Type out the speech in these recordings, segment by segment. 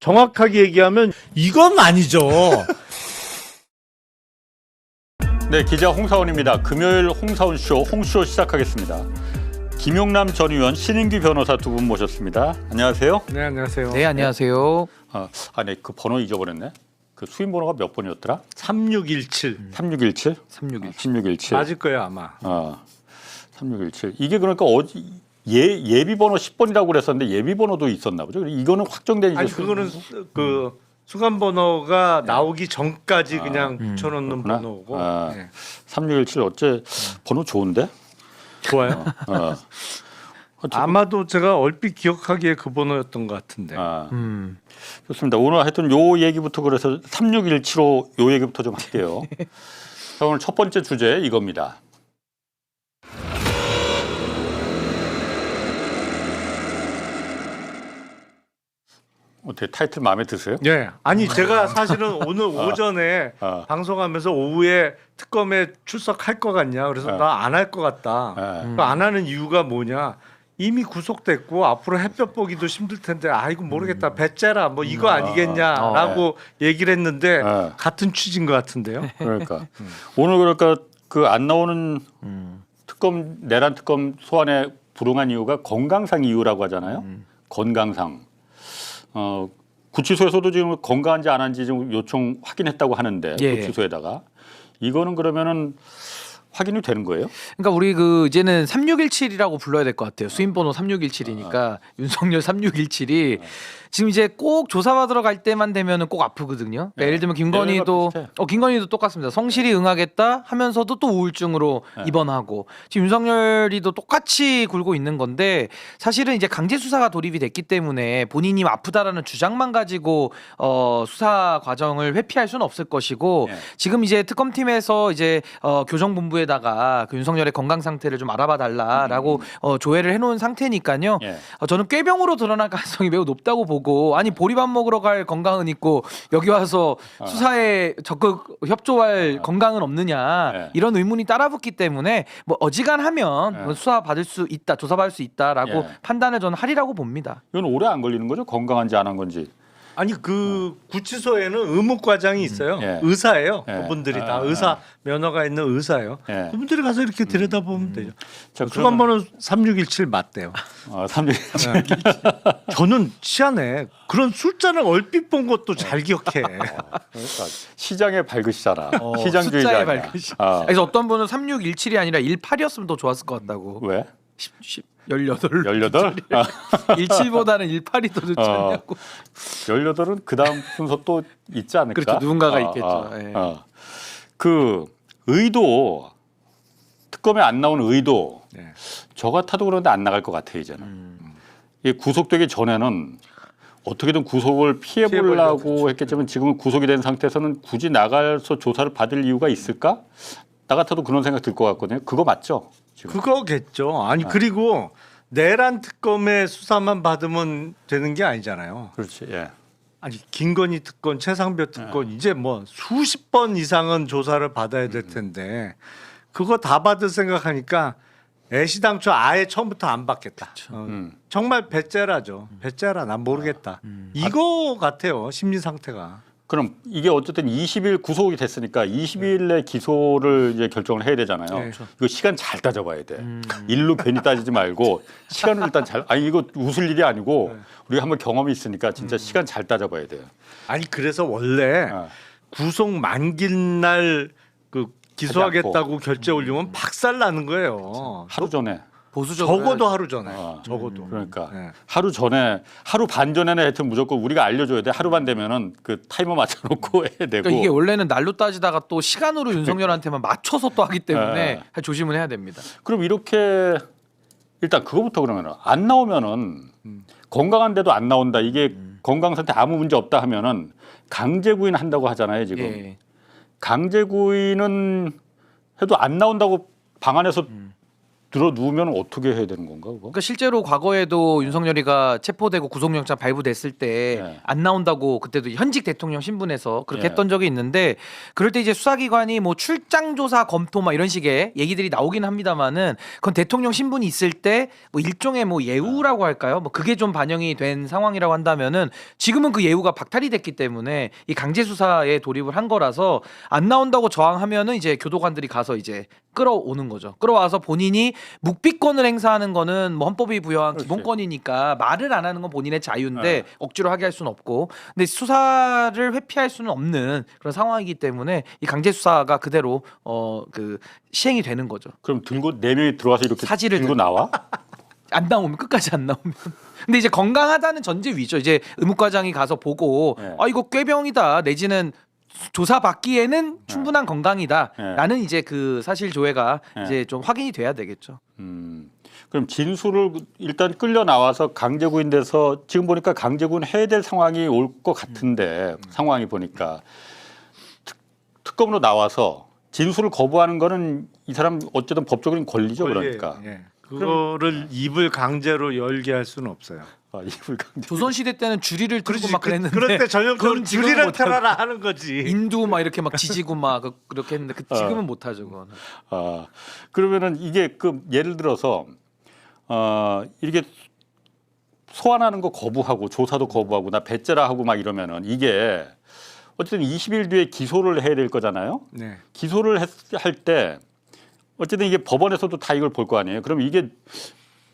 정확하게 얘기하면 이건 아니죠. 네, 기자 홍사원입니다. 금요일 홍사원쇼 홍쇼 시작하겠습니다. 김용남 전 의원, 신인규 변호사 두 분 모셨습니다. 안녕하세요. 네, 안녕하세요. 네, 안녕하세요. 네, 그 번호 잊어버렸네. 그 수임 번호가 몇 번이었더라? 3617. 3617? 3617. 맞을 거예요, 아마. 3617. 이게 그러니까 예비 번호 10번이라고 그랬었는데 예비 번호도 있었나 보죠. 이거는 확정된 아니 이제 그거는 그 수감 번호가 나오기 전까지 그냥 붙여놓는 번호고. 네. 3617 어째 번호 좋은데? 좋아요. 아마도 제가 얼핏 기억하기에 그 번호였던 것 같은데. 좋습니다. 오늘 하여튼 요 얘기부터 그래서 3617호 요 얘기부터 좀 할게요. 자, 오늘 첫 번째 주제 이겁니다. 어떻게 타이틀 마음에 드세요? 네. 아니 제가 사실은 오늘 오전에 방송하면서 오후에 특검에 출석할 것 같냐. 그래서 나 안 할 것 같다. 안 하는 이유가 뭐냐. 이미 구속됐고 앞으로 햇볕 보기도 힘들 텐데 아이고 모르겠다. 배째라 뭐 이거 아니겠냐라고 얘기를 했는데 같은 취지인 것 같은데요. 그러니까 오늘 그러니까 그 안 나오는 특검 내란 특검 소환에 불응한 이유가 건강상 이유라고 하잖아요. 건강상. 구치소에서도 지금 건강한지 안 한지 좀 요청 확인했다고 하는데 구치소에다가 이거는 그러면은 확인이 되는 거예요? 그러니까 우리 그 이제는 3617이라고 불러야 될 것 같아요. 수임 번호 3617이니까 윤석열 3617이 지금 이제 꼭 조사받으러 갈 때만 되면은 꼭 아프거든요. 그러니까 예를 들면 김건희도 똑같습니다. 성실히 응하겠다 하면서도 또 우울증으로 입원하고 지금 윤석열이도 똑같이 굴고 있는 건데 사실은 이제 강제 수사가 돌입이 됐기 때문에 본인이 아프다라는 주장만 가지고 수사 과정을 회피할 수는 없을 것이고 지금 이제 특검팀에서 이제 교정본부에다가 그 윤석열의 건강 상태를 좀 알아봐 달라라고 조회를 해놓은 상태니까요. 저는 꾀병으로 드러날 가능성이 매우 높다고 보고 아니 보리밥 먹으러 갈 건강은 있고 여기 와서 수사에 적극 협조할 건강은 없느냐 이런 의문이 따라붙기 때문에 뭐 어지간하면 수사 받을 수 있다, 조사받을 수 있다라고 판단을 저는 하리라고 봅니다. 이건 오래 안 걸리는 거죠? 건강한지 안 한 건지. 아니 그 구치소에는 의무과장이 있어요. 의사예요. 그분들이 다 의사 면허가 있는 의사예요. 그분들이 가서 이렇게 들여다보면 되죠. 자, 수감번호 3617 맞대요. 3617. 저는 희한해. 그런 숫자를 얼핏 본 것도 잘 기억해. 그러니까 시장에 밝으시잖아. 숫자에 시장주의자. 밝으시. 그래서 어떤 분은 3617이 아니라 18이었으면 더 좋았을 것 같다고. 왜? 18? 18? 17보다는 18이 더 좋지 않냐고. 18은 그 다음 순서 또 있지 않을까? 그렇죠. 누군가가 있겠죠. 그 의도 특검에 안 나온 의도 저 같아도 그런데 안 나갈 것 같아요 이제는. 이 구속되기 전에는 어떻게든 구속을 피해보려고 했겠지만 지금은 구속이 된 상태에서는 굳이 나가서 조사를 받을 이유가 있을까? 나 같아도 그런 생각 들 것 같거든요. 그거 맞죠? 지금. 그거겠죠. 아니 그리고 내란 특검의 수사만 받으면 되는 게 아니잖아요. 그렇지. 예. 아니 김건희 특검, 최상병 특검 이제 뭐 수십 번 이상은 조사를 받아야 될 텐데 그거 다 받을 생각하니까 애시당초 아예 처음부터 안 받겠다. 정말 배째라죠. 배째라 난 모르겠다. 이거 같아요. 심리 상태가. 그럼 이게 어쨌든 20일 구속이 됐으니까 20일 내 기소를 이제 결정을 해야 되잖아요. 이거 시간 잘 따져봐야 돼. 일로 괜히 따지지 말고 시간을 일단 아니 이거 웃을 일이 아니고 우리가 한번 경험이 있으니까 진짜 시간 잘 따져봐야 돼요. 아니 그래서 원래 구속 만길 날 그 기소하겠다고 결재 올리면 박살 나는 거예요. 하루 전에. 보수적으로 적어도 하루 전에. 적어도. 그러니까 하루 전에 하루 반 전에는 하여튼 무조건 우리가 알려줘야 돼. 하루 반 되면은 그 타이머 맞춰놓고 해야 되고. 그러니까 이게 원래는 날로 따지다가 또 시간으로 윤석열한테만 맞춰서 또 하기 때문에 조심은 해야 됩니다. 그럼 이렇게 일단 그거부터 그러면은 안 나오면은 건강한데도 안 나온다. 이게 건강 상태 아무 문제 없다 하면은 강제 구인 한다고 하잖아요 지금. 강제 구인은 해도 안 나온다고 방 안에서 들어 누우면 어떻게 해야 되는 건가 그거? 그러니까 실제로 과거에도 윤석열이가 체포되고 구속영장 발부됐을 때 안 네. 나온다고 그때도 현직 대통령 신분에서 그렇게 네. 했던 적이 있는데 그럴 때 이제 수사기관이 뭐 출장 조사 검토 막 이런 식의 얘기들이 나오긴 합니다만은 그건 대통령 신분이 있을 때 뭐 일종의 뭐 예우라고 할까요? 뭐 그게 좀 반영이 된 상황이라고 한다면은 지금은 그 예우가 박탈이 됐기 때문에 이 강제 수사에 돌입을 한 거라서 안 나온다고 저항하면은 이제 교도관들이 가서 이제 끌어오는 거죠. 끌어와서 본인이 묵비권을 행사하는 거는 뭐 헌법이 부여한 그렇지. 기본권이니까 말을 안 하는 건 본인의 자유인데 네. 억지로 하게 할 수는 없고 근데 수사를 회피할 수는 없는 그런 상황이기 때문에 이 강제 수사가 그대로 그 시행이 되는 거죠. 그럼 들고 4명이 들어와서 이렇게 사지를 들고 나와? 안 나오면 끝까지 안 나오면 근데 이제 건강하다는 전제 위죠. 이제 의무과장이 가서 보고 네. 아 이거 꾀병이다 내지는 조사 받기에는 충분한 건강이다라는 네. 이제 그 사실 조회가 네. 이제 좀 확인이 돼야 되겠죠. 그럼 진술을 일단 끌려 나와서 강제구인돼서 지금 보니까 강제구인 해야 될 상황이 올 것 같은데 상황이 보니까 특검으로 나와서 진술을 거부하는 거는 이 사람 어쨌든 법적인 권리죠. 그러니까 예. 그거를 입을 강제로 열게 할 수는 없어요. 입을 강제. 조선시대 때는 주리를 들고 막 그랬는데 그럴 때 전형적으로 그건 지금은 줄이라 못하고. 털어라 하는 거지. 인두 막 이렇게 막 지지고 막 그렇게 했는데 지금은 못하죠. 그거는. 그러면은 이게 그 예를 들어서 이렇게 소환하는 거 거부하고 조사도 거부하고 나 배째라 하고 막 이러면은 이게 어쨌든 20일 뒤에 기소를 해야 될 거잖아요. 네. 기소를 할 때 어쨌든 이게 법원에서도 다 이걸 볼 거 아니에요. 그럼 이게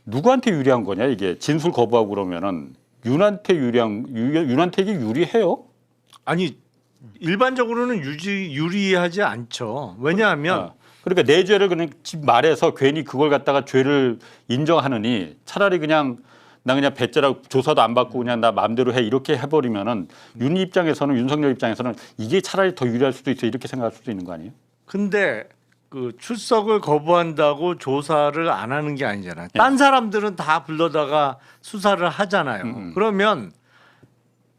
누구한테 유리한 거냐 이게 진술 거부하고 그러면은 윤한테 윤한테 이게 유리해요? 아니 일반적으로는 유리하지 않죠. 왜냐하면 그러니까 내 죄를 그냥 말해서 괜히 그걸 갖다가 죄를 인정하느니 차라리 그냥 나 그냥 배째라고 조사도 안 받고 그냥 나 마음대로 해 이렇게 해버리면은 윤석열 입장에서는 이게 차라리 더 유리할 수도 있어 이렇게 생각할 수도 있는 거 아니에요? 근데 그 출석을 거부한다고 조사를 안 하는 게 아니잖아요. 딴 사람들은 다 불러다가 수사를 하잖아요. 그러면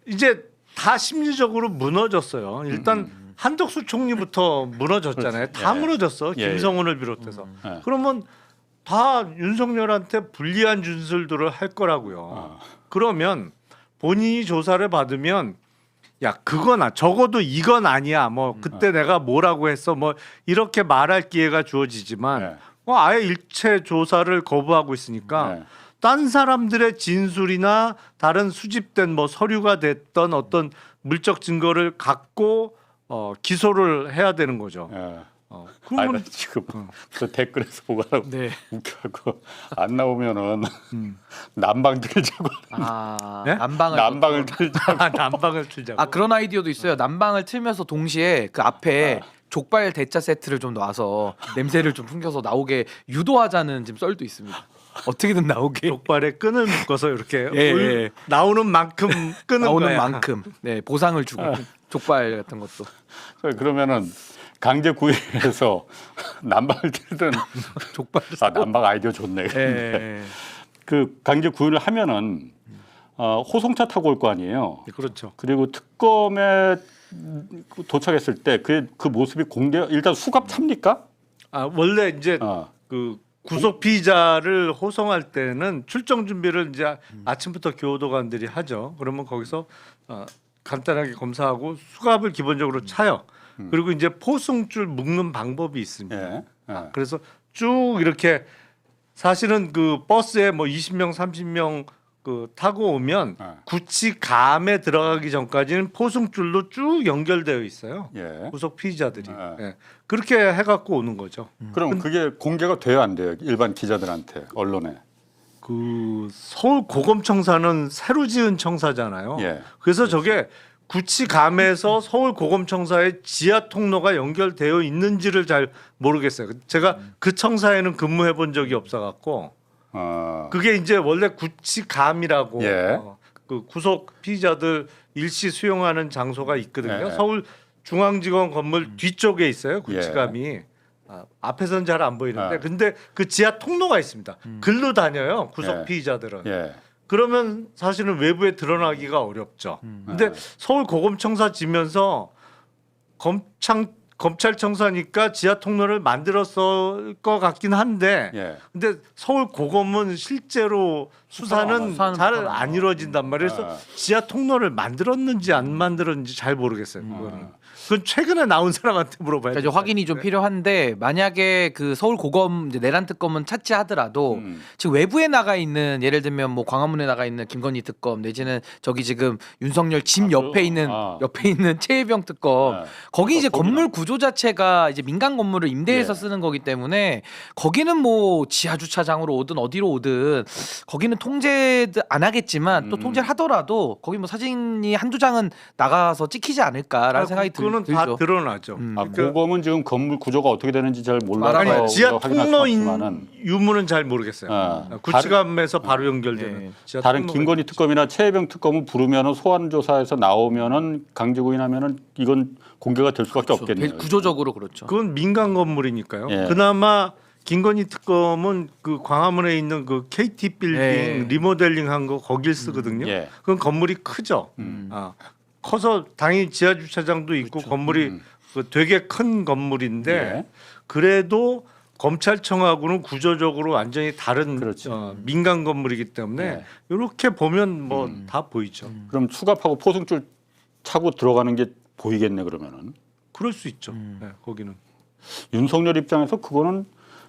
이제 다 심리적으로 무너졌어요. 일단 한덕수 총리부터 무너졌잖아요. 다 예. 무너졌어. 예. 김성훈을 비롯해서. 예. 그러면 다 윤석열한테 불리한 진술들을 할 거라고요. 그러면 본인이 조사를 받으면 야 그거나 적어도 이건 아니야. 뭐 그때 내가 뭐라고 했어. 뭐 이렇게 말할 기회가 주어지지만 네. 아예 일체 조사를 거부하고 있으니까 네. 딴 사람들의 진술이나 다른 수집된 뭐 서류가 됐던 어떤 물적 증거를 갖고 기소를 해야 되는 거죠. 예. 그러면 아니, 지금 그 댓글에서 보고 네. 웃겨갖고 안 나오면은 난방 들자고 네? 또- 난방을 들자고 난방을 틀자고. 아 그런 아이디어도 있어요. 난방을 틀면서 동시에 그 앞에 족발 대짜 세트를 좀 놔서 냄새를 좀 풍겨서 나오게 유도하자는 지금 썰도 있습니다. 어떻게든 나오게 족발에 끈을 묶어서 이렇게 예, 예. 나오는 만큼 끄는 나오는 거야. 만큼 네, 보상을 주고 족발 같은 것도 그러면은 강제 구입해서 난방을 틀든 족발 난방 아이디어 좋네. 예. 그 강제 구입을 하면은 호송차 타고 올 거 아니에요. 그렇죠. 그리고 특검에 도착했을 때 그 모습이 일단 수갑 찹니까? 원래 이제 그 구속 피의자를 호송할 때는 출정 준비를 이제 아침부터 교도관들이 하죠. 그러면 거기서 간단하게 검사하고 수갑을 기본적으로 차요. 그리고 이제 포승줄 묶는 방법이 있습니다. 예. 그래서 쭉 이렇게 사실은 그 버스에 뭐 20명, 30명 그 타고 오면 구치감에 들어가기 전까지는 포승줄로 쭉 연결되어 있어요. 예. 구속 피의자들이 예. 그렇게 해갖고 오는 거죠. 그럼 그게 공개가 돼요, 안 돼요? 일반 기자들한테 언론에. 그 서울 고검청사는 새로 지은 청사잖아요. 예. 그래서 저게 구치감에서 서울 고검청사의 지하 통로가 연결되어 있는지를 잘 모르겠어요. 제가 그 청사에는 근무해 본 적이 없어갖고 그게 이제 원래 구치감이라고 예. 그 구속 피의자들 일시 수용하는 장소가 있거든요. 예. 서울 중앙지검 건물 뒤쪽에 있어요. 구치감이. 앞에서는 잘 안 보이는데 근데 그 지하 통로가 있습니다. 글로 다녀요. 구속 피의자들은. 예. 그러면 사실은 외부에 드러나기가 어렵죠. 근데 서울 고검청사 지면서 검찰청사니까 지하 통로를 만들었을 것 같긴 한데 예. 근데 서울 고검은 실제로 수사는 잘 안 이루어진단 말이에요. 그래서 지하 통로를 만들었는지 안 만들었는지 잘 모르겠어요. 그건 최근에 나온 사람한테 물어봐야 그러니까 돼요. 이제 확인이 좀 필요한데 만약에 그 서울 고검 이제 내란 특검은 찾지 하더라도 지금 외부에 나가 있는 예를 들면 뭐 광화문에 나가 있는 김건희 특검 내지는 저기 지금 윤석열 집 옆에 있는 최혜병 특검 거기 이제 건물 구조 자체가 이제 민간 건물을 임대해서 쓰는 거기 때문에 거기는 뭐 지하 주차장으로 오든 어디로 오든 거기는 통제 안 하겠지만 또 통제를 하더라도 거기 뭐 사진이 한두 장은 나가서 찍히지 않을까라는 생각이 그거는 다 들죠. 드러나죠. 고검은 지금 건물 구조가 어떻게 되는지 잘 몰라서 아니, 지하 확인할 수 통로인 없지만은 유무는 잘 모르겠어요. 구치감에서 바로 연결되는. 지하 다른 통로가 김건희 있겠죠. 특검이나 최혜병 특검은 부르면은 소환 조사에서 나오면은 강제구인하면은 이건 공개가 될 수밖에 없겠네요. 구조적으로 그렇죠. 그건 민간 건물이니까요. 예. 그나마 김건희 특검은 그 광화문에 있는 그 KT 빌딩 예. 리모델링한 거 거길 쓰거든요. 예. 그건 건물이 크죠. 커서 당연히 지하 주차장도 있고 건물이 그 되게 큰 건물인데 예. 그래도 검찰청하고는 구조적으로 완전히 다른 그렇죠. 민간 건물이기 때문에 예. 이렇게 보면 뭐 다 보이죠. 그럼 수갑하고 포승줄 차고 들어가는 게 보이겠네 그러면은. 그럴 수 있죠. 네, 거기는. 윤석열 입장에서 그거는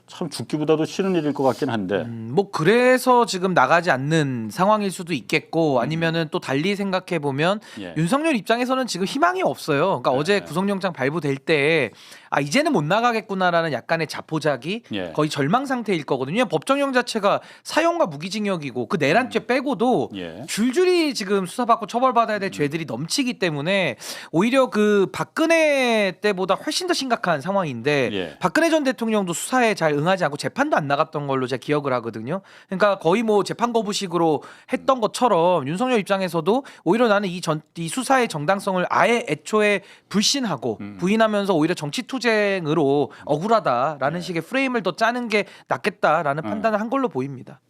참 죽기보다도 싫은 일일 것 같긴 한데. 뭐 그래서 지금 나가지 않는 상황일 수도 있겠고 아니면은 또 달리 생각해 보면 예. 윤석열 입장에서는 지금 희망이 없어요. 그러니까 어제 구속영장 발부될 때 아 이제는 못 나가겠구나라는 약간의 자포자기 예. 거의 절망 상태일 거거든요. 법정형 자체가 사형과 무기징역이고 그 내란죄 빼고도 예. 줄줄이 지금 수사받고 처벌받아야 될 죄들이 넘치기 때문에 오히려 그 박근혜 때보다 훨씬 더 심각한 상황인데 예. 박근혜 전 대통령도 수사에 잘 응하지 않고 재판도 안 나갔던 걸로 제가 기억을 하거든요. 그러니까 거의 뭐 재판 거부식으로 했던 것처럼 윤석열 입장에서도 오히려 나는 이 수사의 정당성을 아예 애초에 불신하고 부인하면서 오히려 정치 투쟁으로 억울하다라는 식의 프레임을 더 짜는 게 낫겠다라는 판단을 한 걸로 보입니다.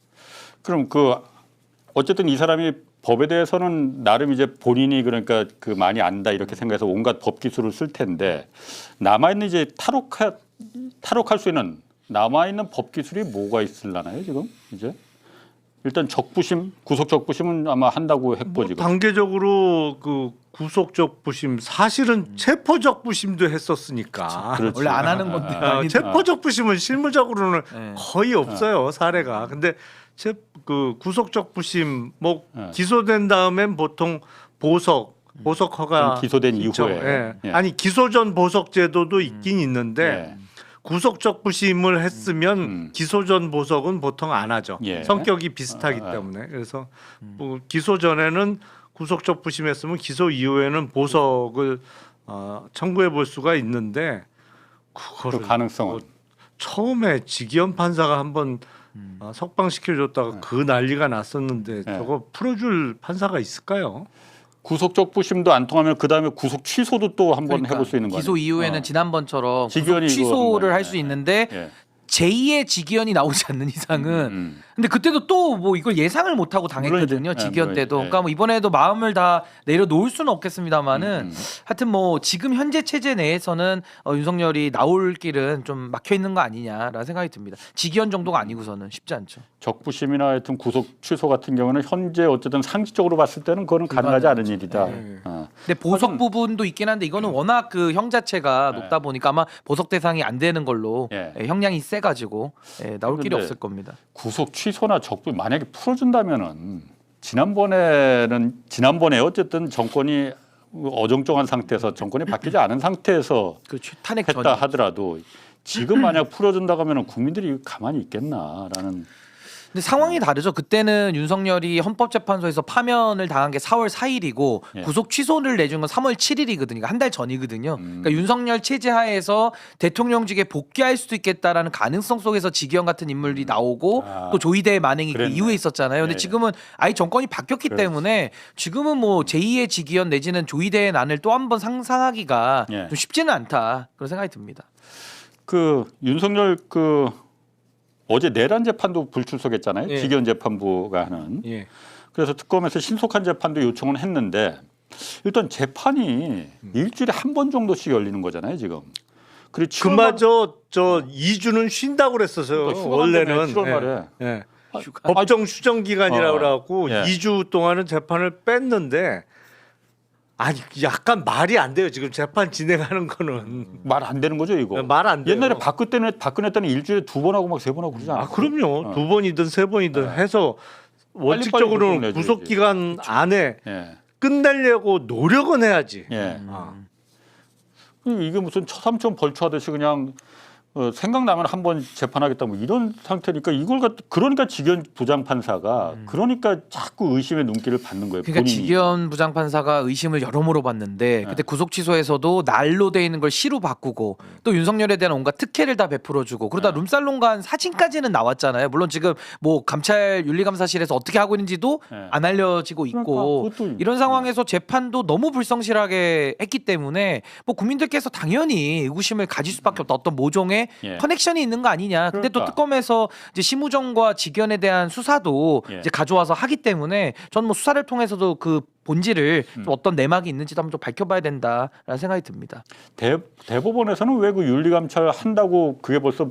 그럼 그 어쨌든 이 사람이 법에 대해서는 나름 이제 본인이 그러니까 그 많이 안다 이렇게 생각해서 온갖 법 기술을 쓸 텐데 남아 있는 이제 탈옥할 수 있는 남아 있는 법 기술이 뭐가 있을라나요 지금 이제 일단 적부심 구속 적부심은 아마 한다고 했고 뭐 지금 단계적으로 그 구속 적부심 사실은 체포 적부심도 했었으니까 그렇지. 원래 안 하는 건데 많이 체포 적부심은 실무적으로는 네. 거의 없어요 사례가. 근데 그 구속 적부심 뭐 네. 기소된 다음엔 보통 보석 허가 기소된 있죠. 이후에 예. 예. 아니 기소 전 보석 제도도 있긴 있는데 예. 구속 적부심을 했으면 기소 전 보석은 보통 안 하죠. 예. 성격이 비슷하기 때문에. 그래서 뭐 기소 전에는 구속 적부심했으면 기소 이후에는 보석을 청구해 볼 수가 있는데 그거를 그 가능성은 뭐 처음에 지기현 판사가 한번 석방시켜줬다가 그 난리가 났었는데 네. 저거 풀어줄 판사가 있을까요? 구속 적부심도 안 통하면 그 다음에 구속 취소도 또 한번 해볼 수 있는 거예요. 기소 이후에는 지난번처럼 구속 직위원이 취소를 이거 할 수 있는데 예. 제2의 직위원이 나오지 않는 이상은 근데 그때도 또 뭐 이걸 예상을 못 하고 당했거든요. 물론이죠. 직위원 물론이죠. 때도. 예. 그러니까 뭐 이번에도 마음을 다 내려놓을 수는 없겠습니다만은 하여튼 뭐 지금 현재 체제 내에서는 윤석열이 나올 길은 좀 막혀 있는 거 아니냐라는 생각이 듭니다. 직위원 정도가 아니고서는 쉽지 않죠. 적부심이나 하여튼 구속 취소 같은 경우는 현재 어쨌든 상식적으로 봤을 때는 그거는 가능하지 않은 일이다. 근데 보석 부분도 있긴 한데 이거는 워낙 그 형 자체가 높다 보니까 아마 보석 대상이 안 되는 걸로 예. 형량이 세가지고 나올 길이 근데 없을 겁니다. 구속 취소나 적부 만약에 풀어준다면은 지난번에 어쨌든 정권이 어정쩡한 상태에서 정권이 바뀌지 않은 상태에서 그렇죠. 탄핵 했다 전 하더라도 지금 만약 풀어준다고 하면은 국민들이 가만히 있겠나라는. 근데 상황이 다르죠. 그때는 윤석열이 헌법재판소에서 파면을 당한 게 4월 4일이고 예. 구속 취소를 내준 건 3월 7일이거든요. 그러니까 한 달 전이거든요. 그러니까 윤석열 체제 하에서 대통령직에 복귀할 수도 있겠다라는 가능성 속에서 직위원 같은 인물이 나오고 또 조이대 만행이 그 그랬네. 이후에 있었잖아요. 근데 예, 예. 지금은 아예 정권이 바뀌었기 그렇지. 때문에 지금은 뭐 제2의 직위원 내지는 조이대의 난을 또 한 번 상상하기가 예. 좀 쉽지는 않다. 그런 생각이 듭니다. 그 윤석열 그 어제 내란 재판도 불출석했잖아요. 예. 직위원 재판부가 하는. 예. 그래서 특검에서 신속한 재판도 요청은 했는데 일단 재판이 일주일에 한 번 정도씩 열리는 거잖아요. 지금 그리고 그마저 저 2주는 쉰다고 그랬었어요. 원래는 7월 말에. 예. 법정 수정 기간이라고 그래갖고 예. 2주 동안은 재판을 뺐는데 아니 약간 말이 안 돼요. 지금 재판 진행하는 거는 말 안 되는 거죠 이거. 말 안 돼요. 옛날에 박근혜 때는 일주일에 2번 하고 막 3번 하고 그러지 않아요? 그럼요. 2번이든 3번이든 해서 원칙적으로는 구속 내줘야지. 구속 기간 안에 예. 끝내려고 노력은 해야지. 예. 아. 이게 무슨 처삼촌 벌초하듯이 그냥 생각나면 한번 재판하겠다 뭐 이런 상태니까 이걸 그러니까 직연 부장판사가 그러니까 자꾸 의심의 눈길을 받는 거예요. 그러니까 본인이. 직연 부장판사가 의심을 여러모로 받는데 그때 구속 취소에서도 날로 돼 있는 걸 시로 바꾸고 또 윤석열에 대한 온갖 특혜를 다 베풀어주고 그러다 룸살롱 간 사진까지는 나왔잖아요. 물론 지금 뭐 감찰 윤리감사실에서 어떻게 하고 있는지도 안 알려지고 있고 그러니까 그것도 이런 상황에서 재판도 너무 불성실하게 했기 때문에 뭐 국민들께서 당연히 의구심을 가질 수밖에 없다. 어떤 모종의 예. 커넥션이 있는 거 아니냐. 근데 또 그러니까. 특검에서 이제 심우정과 직연에 대한 수사도 예. 이제 가져와서 하기 때문에 저는 뭐 수사를 통해서도 그 본질을 좀 어떤 내막이 있는지도 한번 좀 밝혀봐야 된다라는 생각이 듭니다. 대법원에서는 왜 그 윤리감찰 한다고 그게 벌써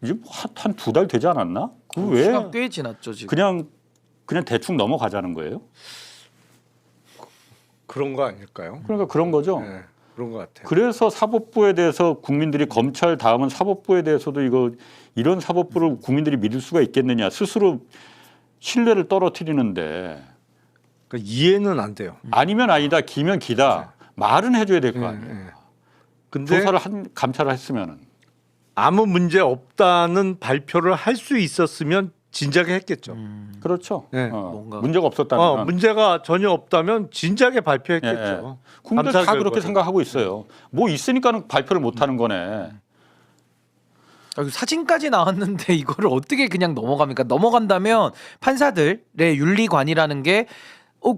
이제 한 2달 되지 않았나? 그 왜 시간 꽤 지났죠 지금. 그냥 대충 넘어가자는 거예요? 그런 거 아닐까요? 그러니까 그런 거죠. 네, 그런 것 같아요. 그래서 사법부에 대해서 국민들이 검찰 다음은 사법부에 대해서도 이런 사법부를 국민들이 믿을 수가 있겠느냐 스스로 신뢰를 떨어뜨리는데 그러니까 이해는 안 돼요. 아니면 아니다 기면 기다 말은 해줘야 될 거 아니에요. 근데 조사를 감찰을 했으면은 아무 문제 없다는 발표를 할 수 있었으면 진작에 했겠죠. 그렇죠. 네. 뭔가. 문제가 없었다면 문제가 전혀 없다면 진작에 발표했겠죠. 국민들 감찰 다 그렇게 결과를. 생각하고 있어요. 뭐 있으니까는 발표를 못 하는 거네. 사진까지 나왔는데 이거를 어떻게 그냥 넘어갑니까? 넘어간다면 판사들의 윤리관이라는 게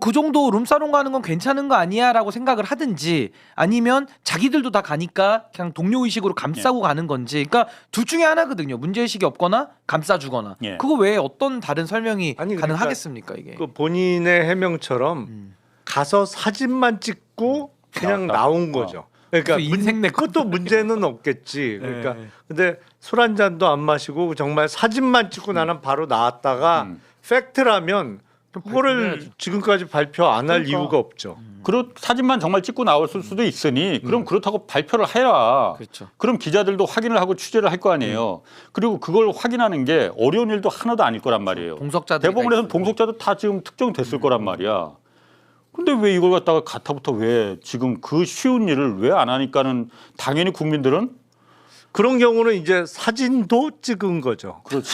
그 정도 룸사롱 가는 건 괜찮은 거 아니야라고 생각을 하든지 아니면 자기들도 다 가니까 그냥 동료 의식으로 감싸고 가는 건지 그러니까 둘 중에 하나거든요. 문제 의식이 없거나 감싸주거나 예. 그거 외에 어떤 다른 설명이 아니, 그러니까 가능하겠습니까 이게? 그 본인의 해명처럼 가서 사진만 찍고 그냥 나왔다. 나온 거죠. 그러니까 그래서 인생 내 그것도 문제는 없겠지. 그러니까 네. 근데 술 한 잔도 안 마시고 정말 사진만 찍고 나는 바로 나왔다가 팩트라면 그거를 발표해야죠. 지금까지 발표 안 할 그러니까. 이유가 없죠. 그런 사진만 정말 찍고 나왔을 수도 있으니 그럼 그렇다고 발표를 해라. 그렇죠. 그럼 기자들도 확인을 하고 취재를 할 거 아니에요. 그리고 그걸 확인하는 게 어려운 일도 하나도 아닐 거란 말이에요. 동석자들 대법원에서는 동석자도 다 지금 특정됐을 거란 말이야. 근데 왜 이걸 갖다가 가타부터 왜 지금 그 쉬운 일을 왜 안 하니까는 당연히 국민들은 그런 경우는 이제 사진도 찍은 거죠. 그렇지.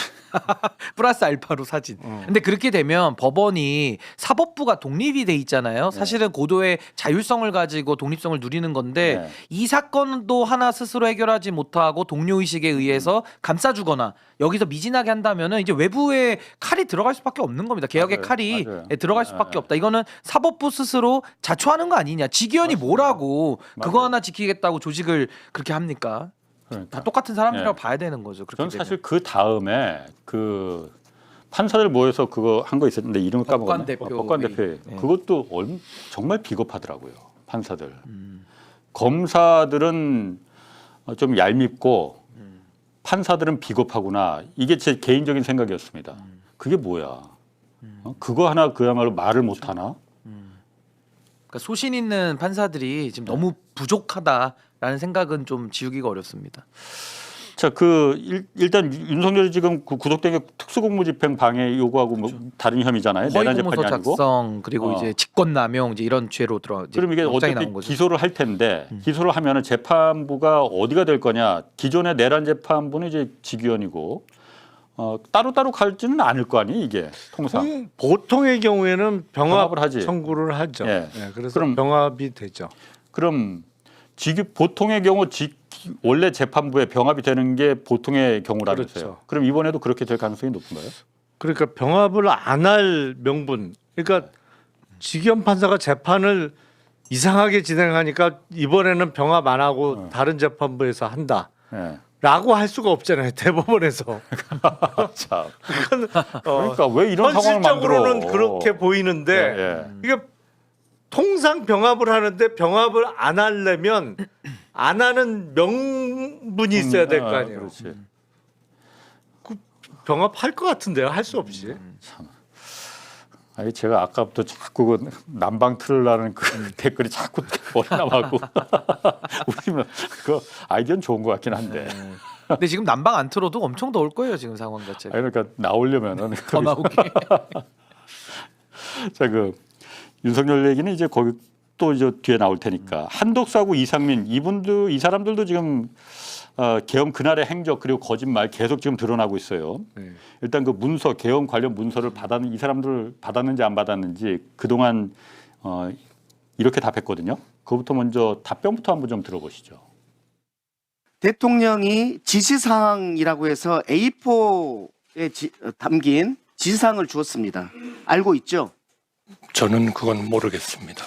플러스 알파로 사진. 근데 그렇게 되면 법원이 사법부가 독립이 돼 있잖아요. 사실은 고도의 자율성을 가지고 독립성을 누리는 건데 네. 이 사건도 하나 스스로 해결하지 못하고 동료 의식에 의해서 감싸주거나 여기서 미진하게 한다면은 이제 외부에 칼이 들어갈 수밖에 없는 겁니다. 개혁의 맞아요. 칼이 맞아요. 들어갈 수밖에 없다. 이거는 사법부 스스로 자초하는 거 아니냐. 직위원이 뭐라고 그거 맞아요. 하나 지키겠다고 조직을 그렇게 합니까? 그러니까. 다 똑같은 사람들이라고 네. 봐야 되는 거죠. 그렇게 저는 되면. 사실 그 다음에 그 판사들 모여서 그거 한 거 있었는데 이름을 까먹었네. 법관대표 법관대표. 회의. 네. 그것도 정말 비겁하더라고요. 판사들. 검사들은 좀 얄밉고 판사들은 비겁하구나. 이게 제 개인적인 생각이었습니다. 그게 뭐야? 그거 하나 그야말로 말을 못 하나? 그러니까 소신 있는 판사들이 지금 너무 부족하다라는 생각은 좀 지우기가 어렵습니다. 자, 일단 윤석열이 지금 그 구속된 게 특수공무집행 방해 요구하고 뭐 다른 혐의잖아요. 내란 재판이 허위공문서 아니고. 작성 그리고 이제 직권남용 이제 이런 죄로 들어. 그럼 이게 영장이 어차피 나온 거죠. 기소를 할 텐데 기소를 하면은 재판부가 어디가 될 거냐? 기존의 내란 재판부는 이제 직위원이고 따로따로 갈지는 않을 거 아니 이게 통상. 보통의 경우에는 병합 병합을 하지. 청구를 하죠. 예. 네, 그래서 그럼- 병합이 되죠. 그럼 보통의 경우 원래 재판부에 병합이 되는 게 보통의 경우라면서요. 그렇죠. 그럼 이번에도 그렇게 될 가능성이 높은가요? 그러니까 병합을 안 할 명분. 그러니까 직위원 판사가 재판을 이상하게 진행하니까 이번에는 병합 안 하고 다른 재판부에서 한다. 예. 라고 할 수가 없잖아요. 대법원에서. 참. 그건 그러니까 왜 이런 상황을 만들어? 현실적으로는 그렇게 보이는데 예, 예. 이게 통상 병합을 하는데 병합을 안 하려면 안 하는 명분이 있어야 될 거 아니에요. 그렇지. 병합할 것 같은데요. 할 수 없이. 참. 아니 제가 아까부터 자꾸 그 난방 틀으려는 그 댓글이 자꾸 머리 남았고 우리는 그 아이디어는 좋은 것 같긴 한데. 근데 지금 난방 안 틀어도 엄청 더울 거예요 지금 상황 자체가. 아니 그러니까 나오려면은 더 나오게. 자, 그 윤석열 얘기는 이제 거기 또 이제 뒤에 나올 테니까 한덕수하고 이상민 이 사람들도 지금 계엄 그날의 행적 그리고 거짓말 계속 지금 드러나고 있어요. 네. 일단 그 문서 계엄 관련 문서를 이 사람들 받았는지 안 받았는지 그동안 이렇게 답했거든요. 그거부터 먼저 답변부터 한번 좀 들어보시죠. 대통령이 지시사항이라고 해서 A4에 담긴 지시사항을 주었습니다. 알고 있죠? 저는 그건 모르겠습니다.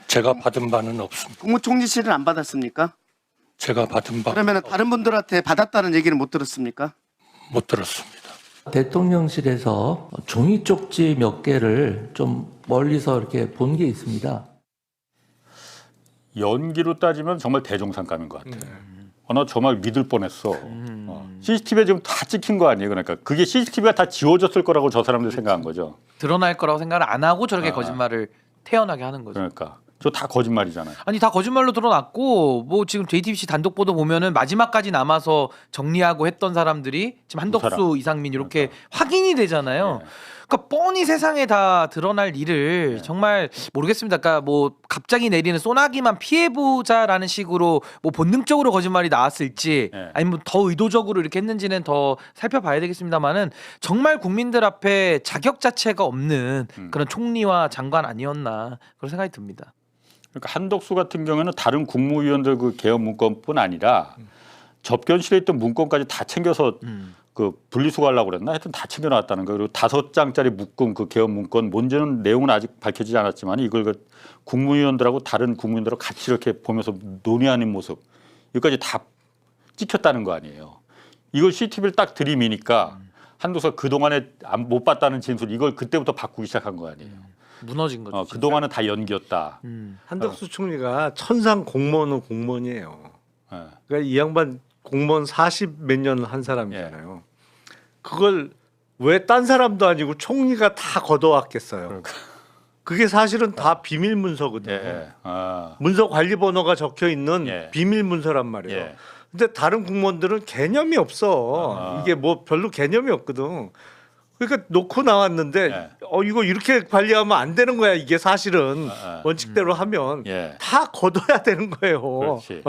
제가 받은 바는 없습니다. 국무총리실은 안 받았습니까? 제가 받은 바 그러면 다른 분들한테 받았다는 얘기는 못 들었습니까? 못 들었습니다. 대통령실에서 종이 쪽지 몇 개를 좀 멀리서 이렇게 본 게 있습니다. 연기로 따지면 정말 대종상감인 것 같아요. 나 정말 믿을 뻔했어. CCTV에 지금 다 찍힌 거 아니에요? 그러니까 그게 CCTV가 다 지워졌을 거라고 저 사람들 생각한 거죠. 드러날 거라고 생각을 안 하고 저렇게 거짓말을 태어나게 하는 거죠. 그러니까 저 다 거짓말이잖아요. 아니 다 거짓말로 드러났고 뭐 지금 JTBC 단독 보도 보면은 마지막까지 남아서 정리하고 했던 사람들이 지금 한덕수, 사람. 이상민 이렇게 확인이 되잖아요. 그러니까 뻔히 세상에 다 드러날 일을 정말 모르겠습니다. 그러니까 뭐 갑자기 내리는 소나기만 피해 보자라는 식으로 뭐 본능적으로 거짓말이 나왔을지 아니면 더 의도적으로 이렇게 했는지는 더 살펴봐야 되겠습니다만은 정말 국민들 앞에 자격 자체가 없는 그런 총리와 장관 아니었나 그런 생각이 듭니다. 그러니까 한덕수 같은 경우에는 다른 국무위원들 그 계엄 문건뿐 아니라 접견실에 있던 문건까지 다 챙겨서 그 분리수거하려고 그랬나? 하여튼 다 챙겨놨다는 거예요. 그리고 5장짜리 묶음 그 계엄 문건 뭔지는 내용은 아직 밝혀지지 않았지만 이걸 그 국무위원들하고 다른 국무위원들하고 같이 이렇게 보면서 논의하는 모습 여기까지 다 찍혔다는 거 아니에요. 이걸 CCTV를 딱 들이미니까 한덕수가 그동안에 못 봤다는 진술 이걸 그때부터 바꾸기 시작한 거 아니에요. 무너진 거죠. 그동안은 다 연기였다. 한덕수 총리가 천상 공무원은 공무원이에요. 예. 그러니까 이 양반 공무원 40 몇 년 한 사람이잖아요. 그걸 왜 딴 사람도 아니고 총리가 다 걷어왔겠어요. 그러니까. 그게 사실은 다 비밀 문서거든요. 예. 문서 관리 번호가 적혀 있는 비밀 문서란 말이에요. 예. 근데 다른 공무원들은 개념이 없어. 이게 뭐 별로 개념이 없거든. 그러니까 놓고 나왔는데 이거 이렇게 관리하면 안 되는 거야. 이게 사실은 원칙대로 하면 다 걷어야 되는 거예요. 그렇지.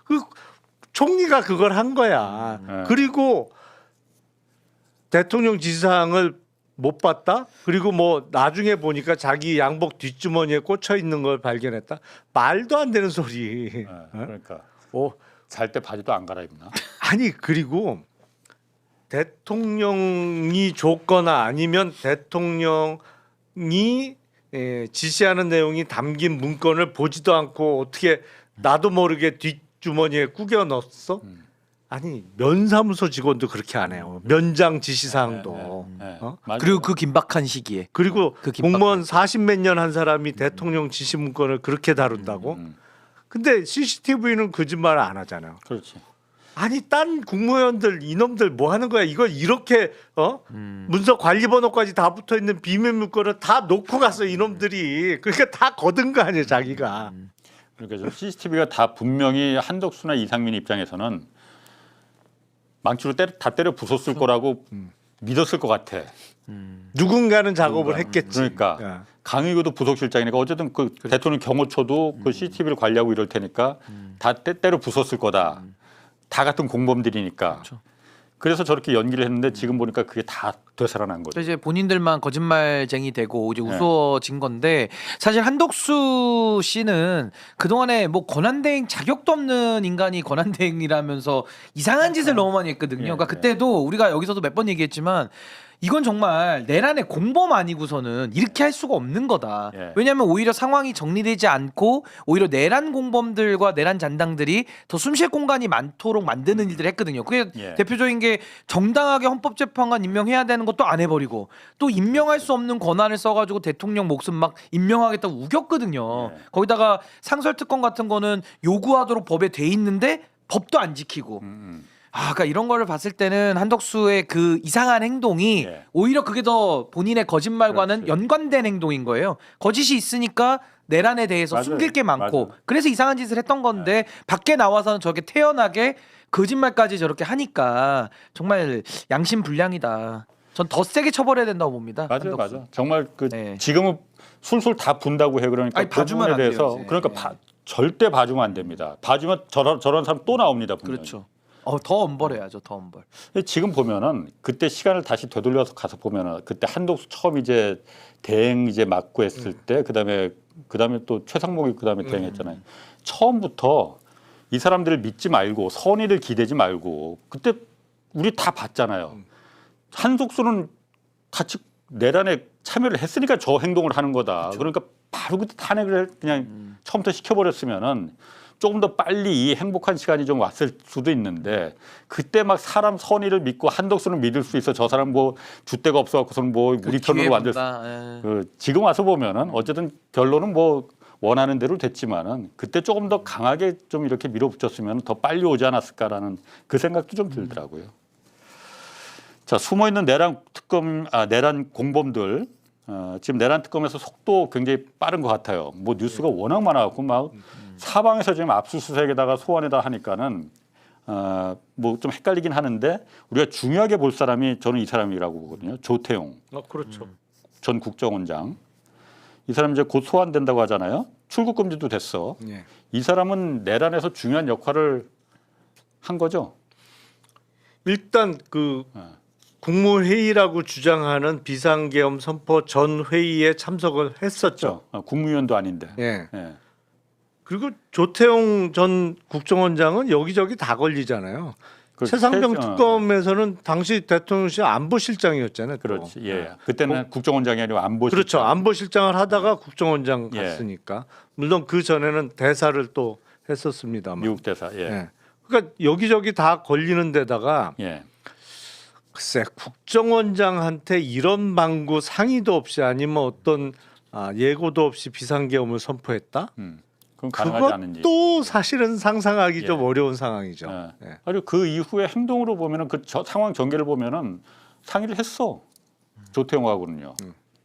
그 총리가 그걸 한 거야. 그리고 대통령 지시사항을 못 봤다. 그리고 뭐 나중에 보니까 자기 양복 뒷주머니에 꽂혀 있는 걸 발견했다. 말도 안 되는 소리. 그러니까 어? 잘 때 바지도 안 갈아입나? 아니 그리고 대통령이 줬거나 아니면 대통령이 지시하는 내용이 담긴 문건을 보지도 않고 어떻게 나도 모르게 뒷주머니에 꾸겨 넣었어? 아니 면사무소 직원도 그렇게 안 해요. 면장 지시사항도. 그리고 그 긴박한 시기에 그리고 그 긴박한 공무원 40 몇 년 한 사람이 대통령 지시 문건을 그렇게 다룬다고? 근데 CCTV는 거짓말 안 하잖아요. 그렇지. 아니 딴 국무위원들 이놈들 뭐 하는 거야? 이걸 이렇게 문서 관리 번호까지 다 붙어 있는 비밀 문건을 다 놓고 갔어 이놈들이. 그러니까 다 거둔 거 아니에요 자기가. 그러니까 CCTV가 다 분명히 한덕수나 이상민 입장에서는 망치로 다 때려 부쉈을 거라고 믿었을 것 같아. 누군가는 작업을 했겠지. 그러니까 강의구도 부속실장이니까 어쨌든 그 대통령 경호처도 그 CCTV를 관리하고 이럴 테니까 다 때려 부쉈을 거다. 다 같은 공범들이니까. 그렇죠. 그래서 저렇게 연기를 했는데 지금 보니까 그게 다 되살아난 거죠. 이제 본인들만 거짓말쟁이 되고 이제 우스워진 건데 사실 한덕수 씨는 그 동안에 뭐 권한대행 자격도 없는 인간이 권한대행이라면서 이상한 짓을 너무 많이 했거든요. 그러니까 그때도 우리가 여기서도 몇 번 얘기했지만 이건 정말 내란의 공범 아니고서는 이렇게 할 수가 없는 거다. 예. 왜냐하면 오히려 상황이 정리되지 않고 오히려 내란 공범들과 내란 잔당들이 더 숨쉴 공간이 많도록 만드는 일들을 했거든요. 그게 예. 대표적인 게 정당하게 헌법재판관 임명해야 되는 것도 안 해버리고 또 임명할 수 없는 권한을 써가지고 대통령 목숨 막 임명하겠다고 우겼거든요. 예. 거기다가 상설특검 같은 거는 요구하도록 법에 돼 있는데 법도 안 지키고. 그러니까 이런 거를 봤을 때는 한덕수의 그 이상한 행동이 예. 오히려 그게 더 본인의 거짓말과는 그렇지. 연관된 행동인 거예요. 거짓이 있으니까 내란에 대해서 맞아요. 숨길 게 많고 맞아요. 그래서 이상한 짓을 했던 건데 밖에 나와서는 저렇게 태연하게 거짓말까지 저렇게 하니까 정말 양심 불량이다. 전 더 세게 처벌해야 된다고 봅니다. 맞아요, 한덕수. 맞아. 정말 그 네. 지금은 술술 다 분다고 해 그러니까 아니, 그 봐주면 부분에 안 돼요, 대해서 이제. 그러니까 네. 절대 봐주면 안 됩니다. 봐주면 저런 사람 또 나옵니다. 분명히. 그렇죠. 더 엄벌해야죠. 더 엄벌. 근데 지금 보면은 그때 시간을 다시 되돌려서 가서 보면은 그때 한독수 처음 이제 대행 이제 맡고 했을 때 그다음에 또 최상목이 그다음에 대행했잖아요. 처음부터 이 사람들을 믿지 말고 선의를 기대지 말고 그때 우리 다 봤잖아요. 한독수는 같이 내란에 참여를 했으니까 저 행동을 하는 거다. 그러니까 바로 그때 탄핵을 그냥 처음부터 시켜버렸으면은 조금 더 빨리 이 행복한 시간이 좀 왔을 수도 있는데 그때 막 사람 선의를 믿고 한덕수는 믿을 수 있어 저 사람 뭐 줏대가 없어갖고서는 뭐 우리 편으로 만들 수 지금 와서 보면은 어쨌든 결론은 뭐 원하는 대로 됐지만은 그때 조금 더 강하게 좀 이렇게 밀어붙였으면 더 빨리 오지 않았을까라는 그 생각도 좀 들더라고요. 자, 숨어 있는 내란 공범들 지금 내란 특검에서 속도 굉장히 빠른 것 같아요. 뭐 뉴스가 워낙 많아갖고 막 사방에서 지금 압수수색에다가 소환에다 하니까는 뭐 좀 헷갈리긴 하는데 우리가 중요하게 볼 사람이 저는 이 사람이라고 보거든요. 조태용 그렇죠. 전 국정원장. 이 사람 이제 곧 소환된다고 하잖아요. 출국 금지도 됐어. 예. 이 사람은 내란에서 중요한 역할을 한 거죠. 일단 그 국무회의라고 주장하는 비상계엄 선포 전 회의에 참석을 했었죠. 국무위원도 아닌데. 예. 예. 그리고 조태용 전 국정원장은 여기저기 다 걸리잖아요. 그 최상병 최- 특검에서는 당시 대통령실 안보실장이었잖아요. 또. 그렇지. 예. 그때는 국정원장이 아니고 안보실장. 그렇죠. 안보실장을 하다가 국정원장 예. 갔으니까. 물론 그 전에는 대사를 또 했었습니다만. 미국 대사. 예. 예. 그러니까 여기저기 다 걸리는 데다가 예. 글쎄 국정원장한테 이런 방구 상의도 없이 아니면 어떤 예고도 없이 비상계엄을 선포했다? 그건 가능하지 않은지. 그것도 사실은 상상하기 예. 좀 어려운 상황이죠. 예. 예. 그리고 그 이후에 행동으로 보면은 상황 전개를 보면은 상의를 했어. 조태용하고는요.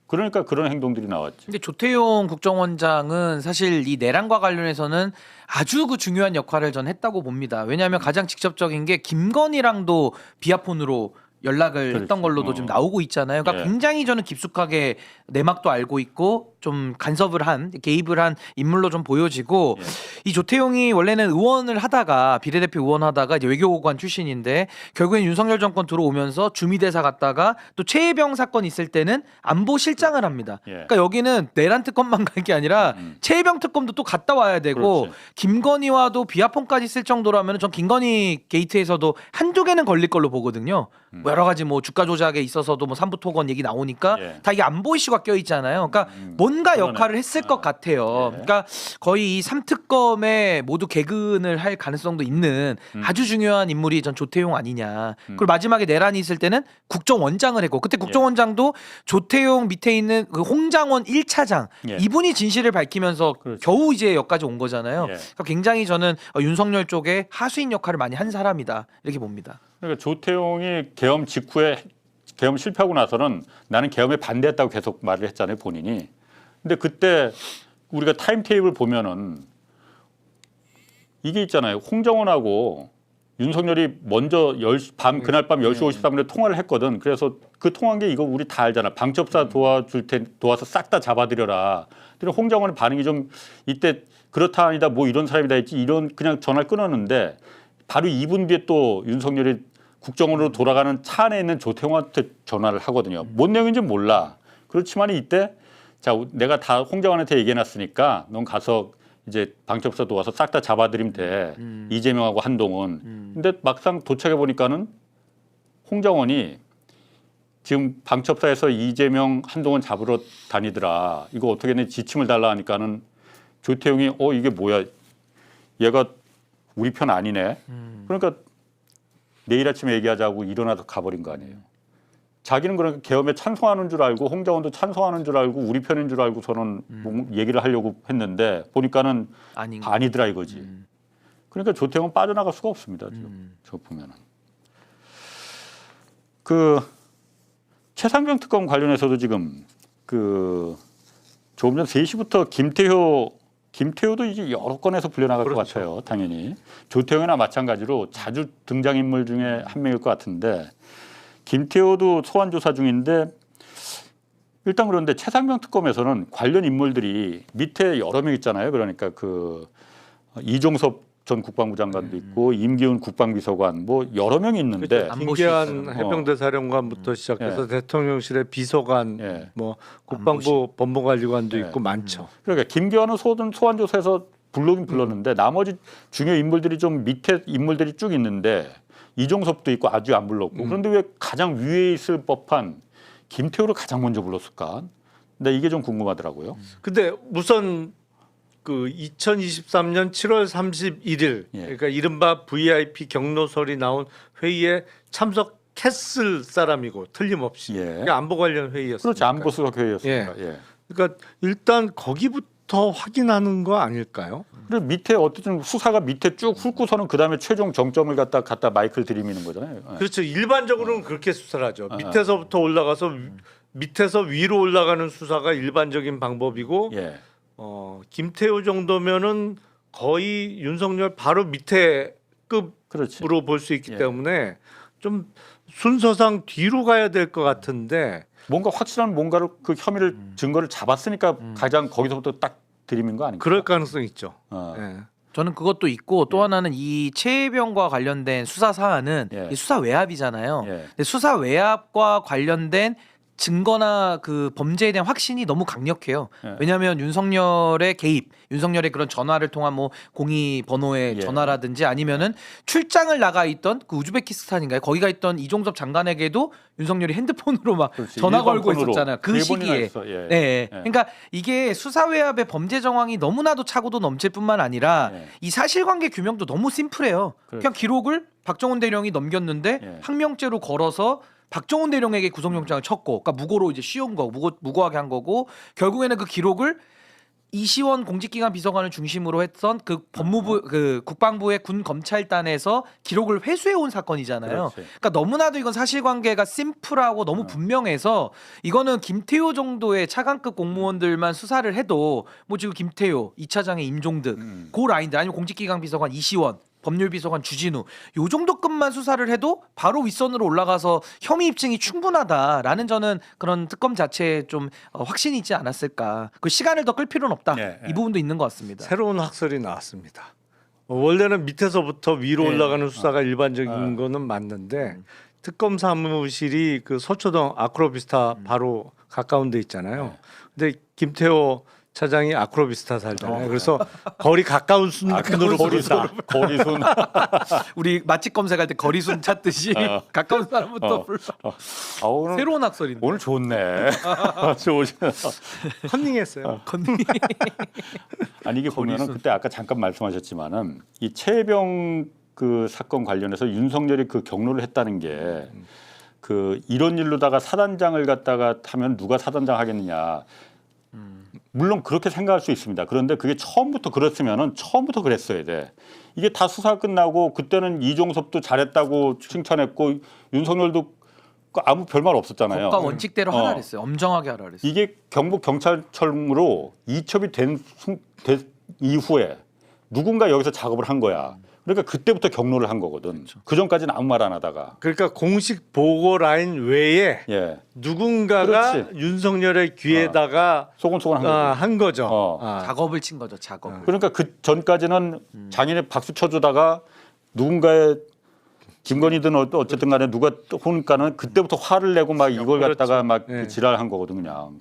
그러니까 그런 행동들이 나왔지. 근데 조태용 국정원장은 사실 이 내란과 관련해서는 아주 그 중요한 역할을 전 했다고 봅니다. 왜냐하면 가장 직접적인 게 김건희랑도 비아폰으로 연락을 그렇지. 했던 걸로도 좀 나오고 있잖아요. 그러니까 예. 굉장히 저는 깊숙하게 내막도 알고 있고 좀 간섭을 한 개입을 한 인물로 좀 보여지고 예. 이 조태용이 원래는 의원을 하다가 비례대표 의원 하다가 이제 외교관 출신인데 결국엔 윤석열 정권 들어오면서 주미대사 갔다가 또 최혜병 사건 있을 때는 안보실장을 합니다. 예. 그러니까 여기는 내란 특검만 간 게 아니라 최혜병 특검도 또 갔다 와야 되고 그렇지. 김건희와도 비아폰까지 쓸 정도라면 전 김건희 게이트에서도 한두 개는 걸릴 걸로 보거든요. 뭐 여러 가지 뭐 주가 조작에 있어서도 뭐 삼부토건 얘기 나오니까 예. 다 이게 안보 이슈가 껴 있잖아요. 그러니까 뭔가 그러네. 역할을 했을 것 같아요. 예. 그러니까 거의 이 3특검에 모두 개근을 할 가능성도 있는 아주 중요한 인물이 전 조태용 아니냐. 그리고 마지막에 내란이 있을 때는 국정원장을 했고 그때 국정원장도 조태용 밑에 있는 그 홍장원 1차장 예. 이분이 진실을 밝히면서 그렇죠. 겨우 이제 여기까지 온 거잖아요. 예. 그러니까 굉장히 저는 윤석열 쪽에 하수인 역할을 많이 한 사람이다 이렇게 봅니다. 그러니까 조태용이 계엄 직후에 계엄 실패하고 나서는 나는 계엄에 반대했다고 계속 말을 했잖아요, 본인이. 근데 그때 우리가 타임테이블 보면은 이게 있잖아요. 홍정원하고 윤석열이 먼저 그날 밤 10시 53분에 통화를 했거든. 그래서 그 통화한 게 이거 우리 다 알잖아. 방첩사 도와서 싹 다 잡아들여라. 근데 홍정원의 반응이 좀 이때 그렇다 아니다 뭐 이런 사람이다 했지 이런 그냥 전화를 끊었는데 바로 2분 뒤에 또 윤석열이 국정원으로 돌아가는 차 안에 있는 조태용한테 전화를 하거든요. 뭔 내용인지 몰라. 그렇지만 이때 자 내가 다 홍정원한테 얘기해놨으니까 넌 가서 이제 방첩사 도와서 싹 다 잡아들이면 돼. 이재명하고 한동훈. 근데 막상 도착해 보니까는 홍정원이 지금 방첩사에서 이재명 한동훈 잡으러 다니더라. 이거 어떻게 내 지침을 달라 하니까는 조태용이 이게 뭐야? 얘가 우리 편 아니네. 그러니까 내일 아침에 얘기하자고 일어나서 가버린 거 아니에요. 자기는 그러니까 계엄에 찬성하는 줄 알고 홍장원도 찬성하는 줄 알고 우리 편인 줄 알고서는 뭐 얘기를 하려고 했는데 보니까는 아니더라 이거지. 그러니까 조태용은 빠져나갈 수가 없습니다. 저 보면은 그 최상병 특검 관련해서도 지금 그 조금 전 3시부터 김태효도 이제 여러 건에서 불려나갈 것 같아요. 당연히 조태용이나 마찬가지로 자주 등장인물 중에 한 명일 것 같은데 김태효도 소환 조사 중인데 일단 그런데 최상병 특검에서는 관련 인물들이 밑에 여러 명 있잖아요. 그러니까 그 이종섭 전 국방부 장관도 있고 임기훈 국방비서관 뭐 여러 명이 있는데 김기한 해병대 사령관부터 시작해서 대통령실의 비서관, 뭐 국방부 법무관리관도 있고 많죠. 그러니까 김기환은 소환 조사에서 불러긴 불렀는데 나머지 중요 인물들이 좀 밑에 인물들이 쭉 있는데 이종섭도 있고 아주 안 불렀고 그런데 왜 가장 위에 있을 법한 김태호를 가장 먼저 불렀을까? 근데 이게 좀 궁금하더라고요. 근데 우선 그 2023년 7월 31일 그러니까 이른바 VIP 경로설이 나온 회의에 참석했을 사람이고 틀림없이 그러니까 안보 관련 회의였어요. 그렇죠. 안보 수석 회의였습니다. 그러니까 일단 거기부터 확인하는 거 아닐까요? 그리고 밑에 어쨌든 수사가 밑에 쭉 훑고서는 그다음에 최종 정점을 갖다 마이크를 들이미는 거잖아요. 그렇죠. 일반적으로는 그렇게 수사를 하죠. 밑에서부터 올라가서 밑에서 위로 올라가는 수사가 일반적인 방법이고 김태호 정도면은 거의 윤석열 바로 밑에 급으로 볼 수 있기 때문에 좀 순서상 뒤로 가야 될 것 같은데 뭔가 확실한 뭔가를 그 혐의를 증거를 잡았으니까 가장 거기서부터 딱 들이민 거 아닌가요? 그럴 가능성이 있죠. 저는 그것도 있고 또 하나는 이 최혜병과 관련된 수사 사안은 이 수사 외압이잖아요. 근데 수사 외압과 관련된 증거나 그 범죄에 대한 확신이 너무 강력해요. 왜냐하면 윤석열의 개입, 윤석열의 그런 전화를 통한 뭐 공이 번호의 전화라든지 아니면은 출장을 나가 있던 그 우즈베키스탄인가요? 거기가 있던 이종섭 장관에게도 윤석열이 핸드폰으로 막 전화 걸고 있었잖아요. 그 시기에. 그러니까 이게 수사 외압의 범죄 정황이 너무나도 차고도 넘칠 뿐만 아니라 이 사실관계 규명도 너무 심플해요. 그냥 기록을 박정훈 대령이 넘겼는데 항명죄로 걸어서 박정훈 대령에게 구속영장을 쳤고, 그러니까 무고로 이제 씌운 거고, 무고하게 한 거고, 결국에는 그 기록을 이시원 공직기관 비서관을 중심으로 했던 그 법무부, 그 국방부의 군 검찰단에서 기록을 회수해 온 사건이잖아요. 그러니까 너무나도 이건 사실관계가 심플하고 너무 분명해서 이거는 김태효 정도의 차관급 공무원들만 수사를 해도 뭐 지금 김태효, 2차장의 임종득, 그 라인들 아니면 공직기관 비서관 이시원. 법률비서관 주진우 요 정도 급만 수사를 해도 바로 윗선으로 올라가서 혐의 입증이 충분하다라는 저는 그런 특검 자체에 좀 확신이 있지 않았을까. 그 시간을 더 끌 필요는 없다. 이 부분도 있는 것 같습니다. 새로운 학설이 나왔습니다. 원래는 밑에서부터 위로 올라가는 수사가 일반적인 거는 맞는데 특검 사무실이 그 서초동 아크로비스타 바로 가까운 데 있잖아요. 근데 김태호 차장이 아크로비스타 살잖아요. 그래서 거리 가까운 순으로 부른다. 거리순. 우리 맛집 검색할 때 거리순 찾듯이 가까운 사람부터 불러. 새로운 학설인데. 오늘 좋네. 컨닝했어요. 아니 이게 보면은 그때 아까 잠깐 말씀하셨지만은 이 최혜병 그 사건 관련해서 윤석열이 그 경로를 했다는 게 그 이런 일로다가 사단장을 갖다가 하면 누가 사단장 하겠느냐. 물론 그렇게 생각할 수 있습니다. 그런데 그게 처음부터 그랬으면은 처음부터 그랬어야 돼. 이게 다 수사 끝나고 그때는 이종섭도 잘했다고 칭찬했고 윤석열도 아무 별말 없었잖아요. 법과 원칙대로 하라 그랬어요. 엄정하게 하라 그랬어요. 이게 경북 경찰청으로 이첩이 된 이후에 누군가 여기서 작업을 한 거야. 그러니까 그때부터 경로를 한 거거든. 그 전까지는 아무 말 안 하다가. 그러니까 공식 보고 라인 외에 누군가가 윤석열의 귀에다가 소곤소곤 한 거죠. 작업을 친 거죠. 작업. 그러니까 그 전까지는 장인의 박수 쳐주다가 누군가의 김건희든 어쨌든 간에 누가 보니까는 그때부터 화를 내고 막 이걸 갖다가 막 지랄한 거거든 그냥.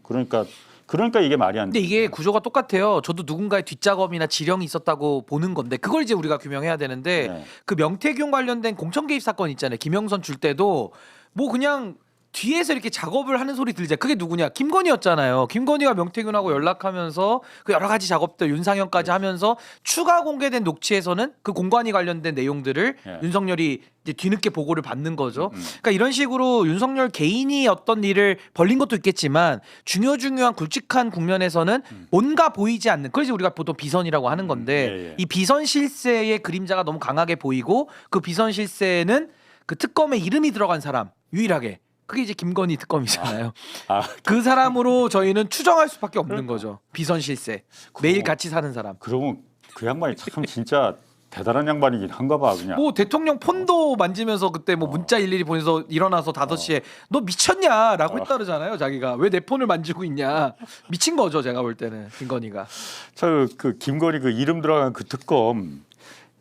그러니까 이게 말이 안 돼. 근데 이게 구조가 똑같아요. 저도 누군가의 뒷작업이나 지령이 있었다고 보는 건데 그걸 이제 우리가 규명해야 되는데 그 명태균 관련된 공천 개입 사건 있잖아요. 김영선 줄 때도 뭐 그냥 뒤에서 이렇게 작업을 하는 소리 들리자. 그게 누구냐? 김건희였잖아요. 김건희가 명태균하고 연락하면서 그 여러 가지 작업들 윤상현까지 하면서 추가 공개된 녹취에서는 그 공관위 관련된 내용들을 예. 윤석열이 이제 뒤늦게 보고를 받는 거죠. 그러니까 이런 식으로 윤석열 개인이 어떤 일을 벌린 것도 있겠지만 중요한 굵직한 국면에서는 뭔가 보이지 않는, 그래서 우리가 보통 비선이라고 하는 건데 예, 예. 이 비선 실세의 그림자가 너무 강하게 보이고 그 비선 실세는 그 특검에 이름이 들어간 사람 유일하게 그게 이제 김건희 특검이잖아요. 아, 그 사람으로 저희는 추정할 수밖에 없는 거죠. 비선 실세. 매일 같이 사는 사람. 그러면 그 양반이 참 진짜 대단한 양반이긴 한가 봐 그냥. 뭐 대통령 폰도 만지면서 그때 뭐 문자 일일이 보내서 일어나서 5시에 너 미쳤냐라고 했다 그러잖아요. 자기가 왜 내 폰을 만지고 있냐. 미친 거죠. 제가 볼 때는 김건희가. 저 그 김건희 그 이름 들어간 그 특검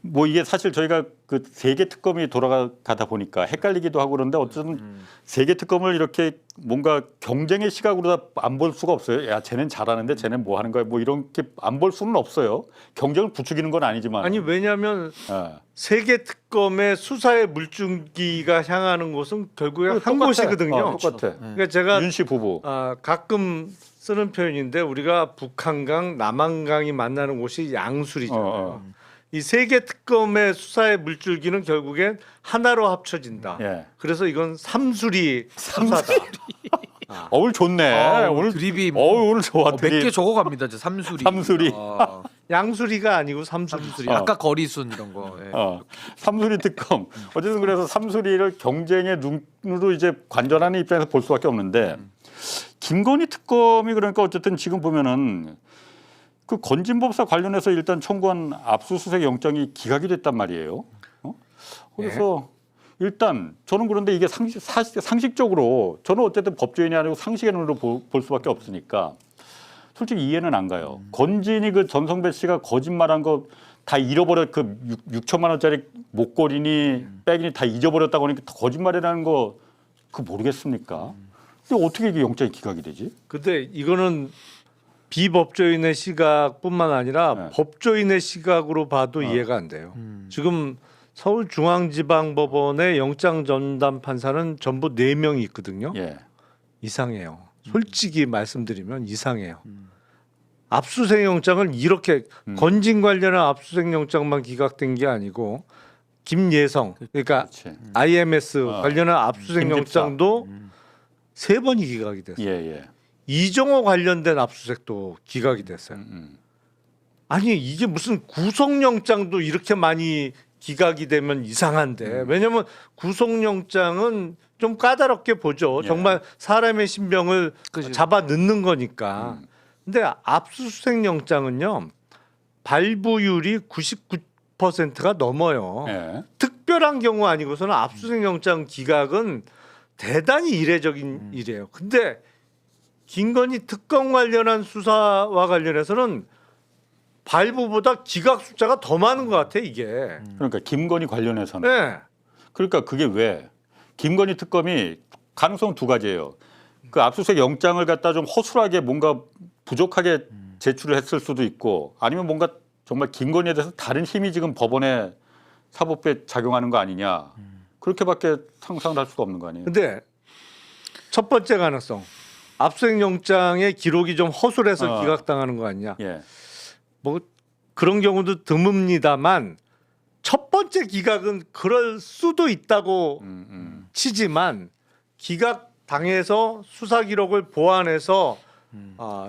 뭐 이게 사실 저희가 그 세 개 특검이 돌아가다 보니까 헷갈리기도 하고 그런데 어쨌든 세 개 특검을 이렇게 뭔가 경쟁의 시각으로 안 볼 수가 없어요. 야, 쟤는 잘하는데 쟤는 뭐 하는 거야? 뭐 이렇게 안 볼 수는 없어요. 경쟁을 부추기는 건 아니지만. 아니 왜냐하면 예. 세계 특검의 수사의 물줄기가 향하는 곳은 결국에 한 똑같아. 곳이거든요. 똑같아. 그러니까 제가 윤씨 부부. 가끔 쓰는 표현인데 우리가 북한강, 남한강이 만나는 곳이 양술이잖아요. 이 세계 특검의 수사의 물줄기는 결국엔 하나로 합쳐진다. 예. 그래서 이건 삼술이 수사다. 오늘 좋네. 오늘 드립이 오늘 좋아. 몇 개 적어갑니다. 저 삼수리. 삼수리. 양수리가 아니고 삼술이. 아까 거리순 이런 거. 예. 삼수리 특검. 어쨌든 그래서 삼수리를 경쟁의 눈으로 이제 관전하는 입장에서 볼 수밖에 없는데 김건희 특검이 그러니까 어쨌든 지금 보면은 그 건진법사 관련해서 일단 청구한 압수수색 영장이 기각이 됐단 말이에요. 그래서 일단 저는 그런데 이게 상식적으로 저는 어쨌든 법조인이 아니고 상식의 눈으로 볼 수밖에 없으니까 솔직히 이해는 안 가요. 건진이 그 전성배 씨가 거짓말한 거 다 잃어버려 그 6천만 원짜리 목걸이니 백이니 다 잊어버렸다고 하니까 거짓말이라는 거 그 모르겠습니까? 근데 어떻게 이게 영장이 기각이 되지? 근데 이거는 비법조인의 시각뿐만 아니라 네. 법조인의 시각으로 봐도 이해가 안 돼요. 지금 서울중앙지방법원의 영장 전담 판사는 전부 4명이 있거든요. 예. 이상해요. 솔직히 말씀드리면 이상해요. 압수수색 영장을 이렇게 건진 관련한 압수수색 영장만 기각된 게 아니고 김예성 그러니까 그렇지. IMS 관련한 압수수색 김집사. 영장도 3번이 기각이 됐어요. 예, 예. 이정호 관련된 압수수색도 기각이 됐어요. 아니 이게 무슨 구속영장도 이렇게 많이 기각이 되면 이상한데 왜냐면 구속영장은 좀 까다롭게 보죠. 예. 정말 사람의 신병을 그죠. 잡아 넣는 거니까. 근데 압수수색 영장은요 발부율이 99%가 넘어요. 예. 특별한 경우 아니고서는 압수수색 영장 기각은 대단히 이례적인 일이에요. 근데 김건희 특검 관련한 수사와 관련해서는 발부보다 기각 숫자가 더 많은 것 같아 이게. 그러니까 김건희 관련해서는 네. 그러니까 그게 왜 김건희 특검이 가능성 두 가지예요. 그 압수수색 영장을 갖다 좀 허술하게 뭔가 부족하게 제출을 했을 수도 있고 아니면 뭔가 정말 김건희에 대해서 다른 힘이 지금 법원에 사법부에 작용하는 거 아니냐. 그렇게밖에 상상을 할 수가 없는 거 아니에요. 근데 첫 번째 가능성 압수수색 영장의 기록이 좀 허술해서 기각당하는 거 아니냐. 예. 뭐 그런 경우도 드뭅니다만 첫 번째 기각은 그럴 수도 있다고 치지만 기각 당해서 수사 기록을 보완해서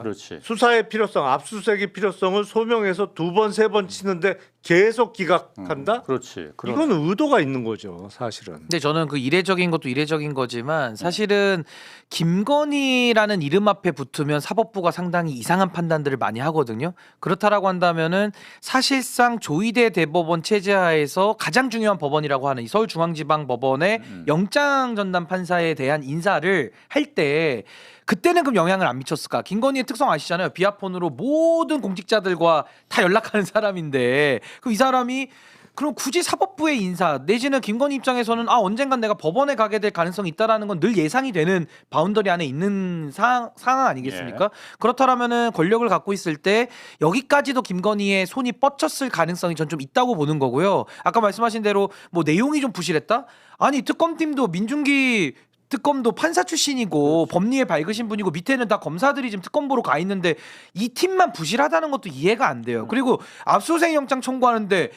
그렇지. 수사의 필요성, 압수수색의 필요성을 소명해서 2번, 3번 치는데 계속 기각한다? 그렇지. 이건 의도가 있는 거죠, 사실은. 근데 저는 그 이례적인 것도 이례적인 거지만 사실은 김건희라는 이름 앞에 붙으면 사법부가 상당히 이상한 판단들을 많이 하거든요. 그렇다라고 한다면은 사실상 조희대 대법원 체제하에서 가장 중요한 법원이라고 하는 이 서울중앙지방법원의 영장 전담 판사에 대한 인사를 할 때 그때는 그럼 영향을 안 미쳤을까? 김건희의 특성 아시잖아요. 비아폰으로 모든 공직자들과 다 연락하는 사람인데 그럼 이 사람이 그럼 굳이 사법부의 인사 내지는 김건희 입장에서는 언젠간 내가 법원에 가게 될 가능성이 있다라는 건 늘 예상이 되는 바운더리 안에 있는 상황 아니겠습니까? 예. 그렇다라면은 권력을 갖고 있을 때 여기까지도 김건희의 손이 뻗쳤을 가능성이 전 좀 있다고 보는 거고요. 아까 말씀하신 대로 뭐 내용이 좀 부실했다? 아니 특검팀도 민중기 특검도 판사 출신이고 법리에 밝으신 분이고 밑에는 다 검사들이 지금 특검 보러 가 있는데 이 팀만 부실하다는 것도 이해가 안 돼요. 그리고 압수수색 영장 청구하는데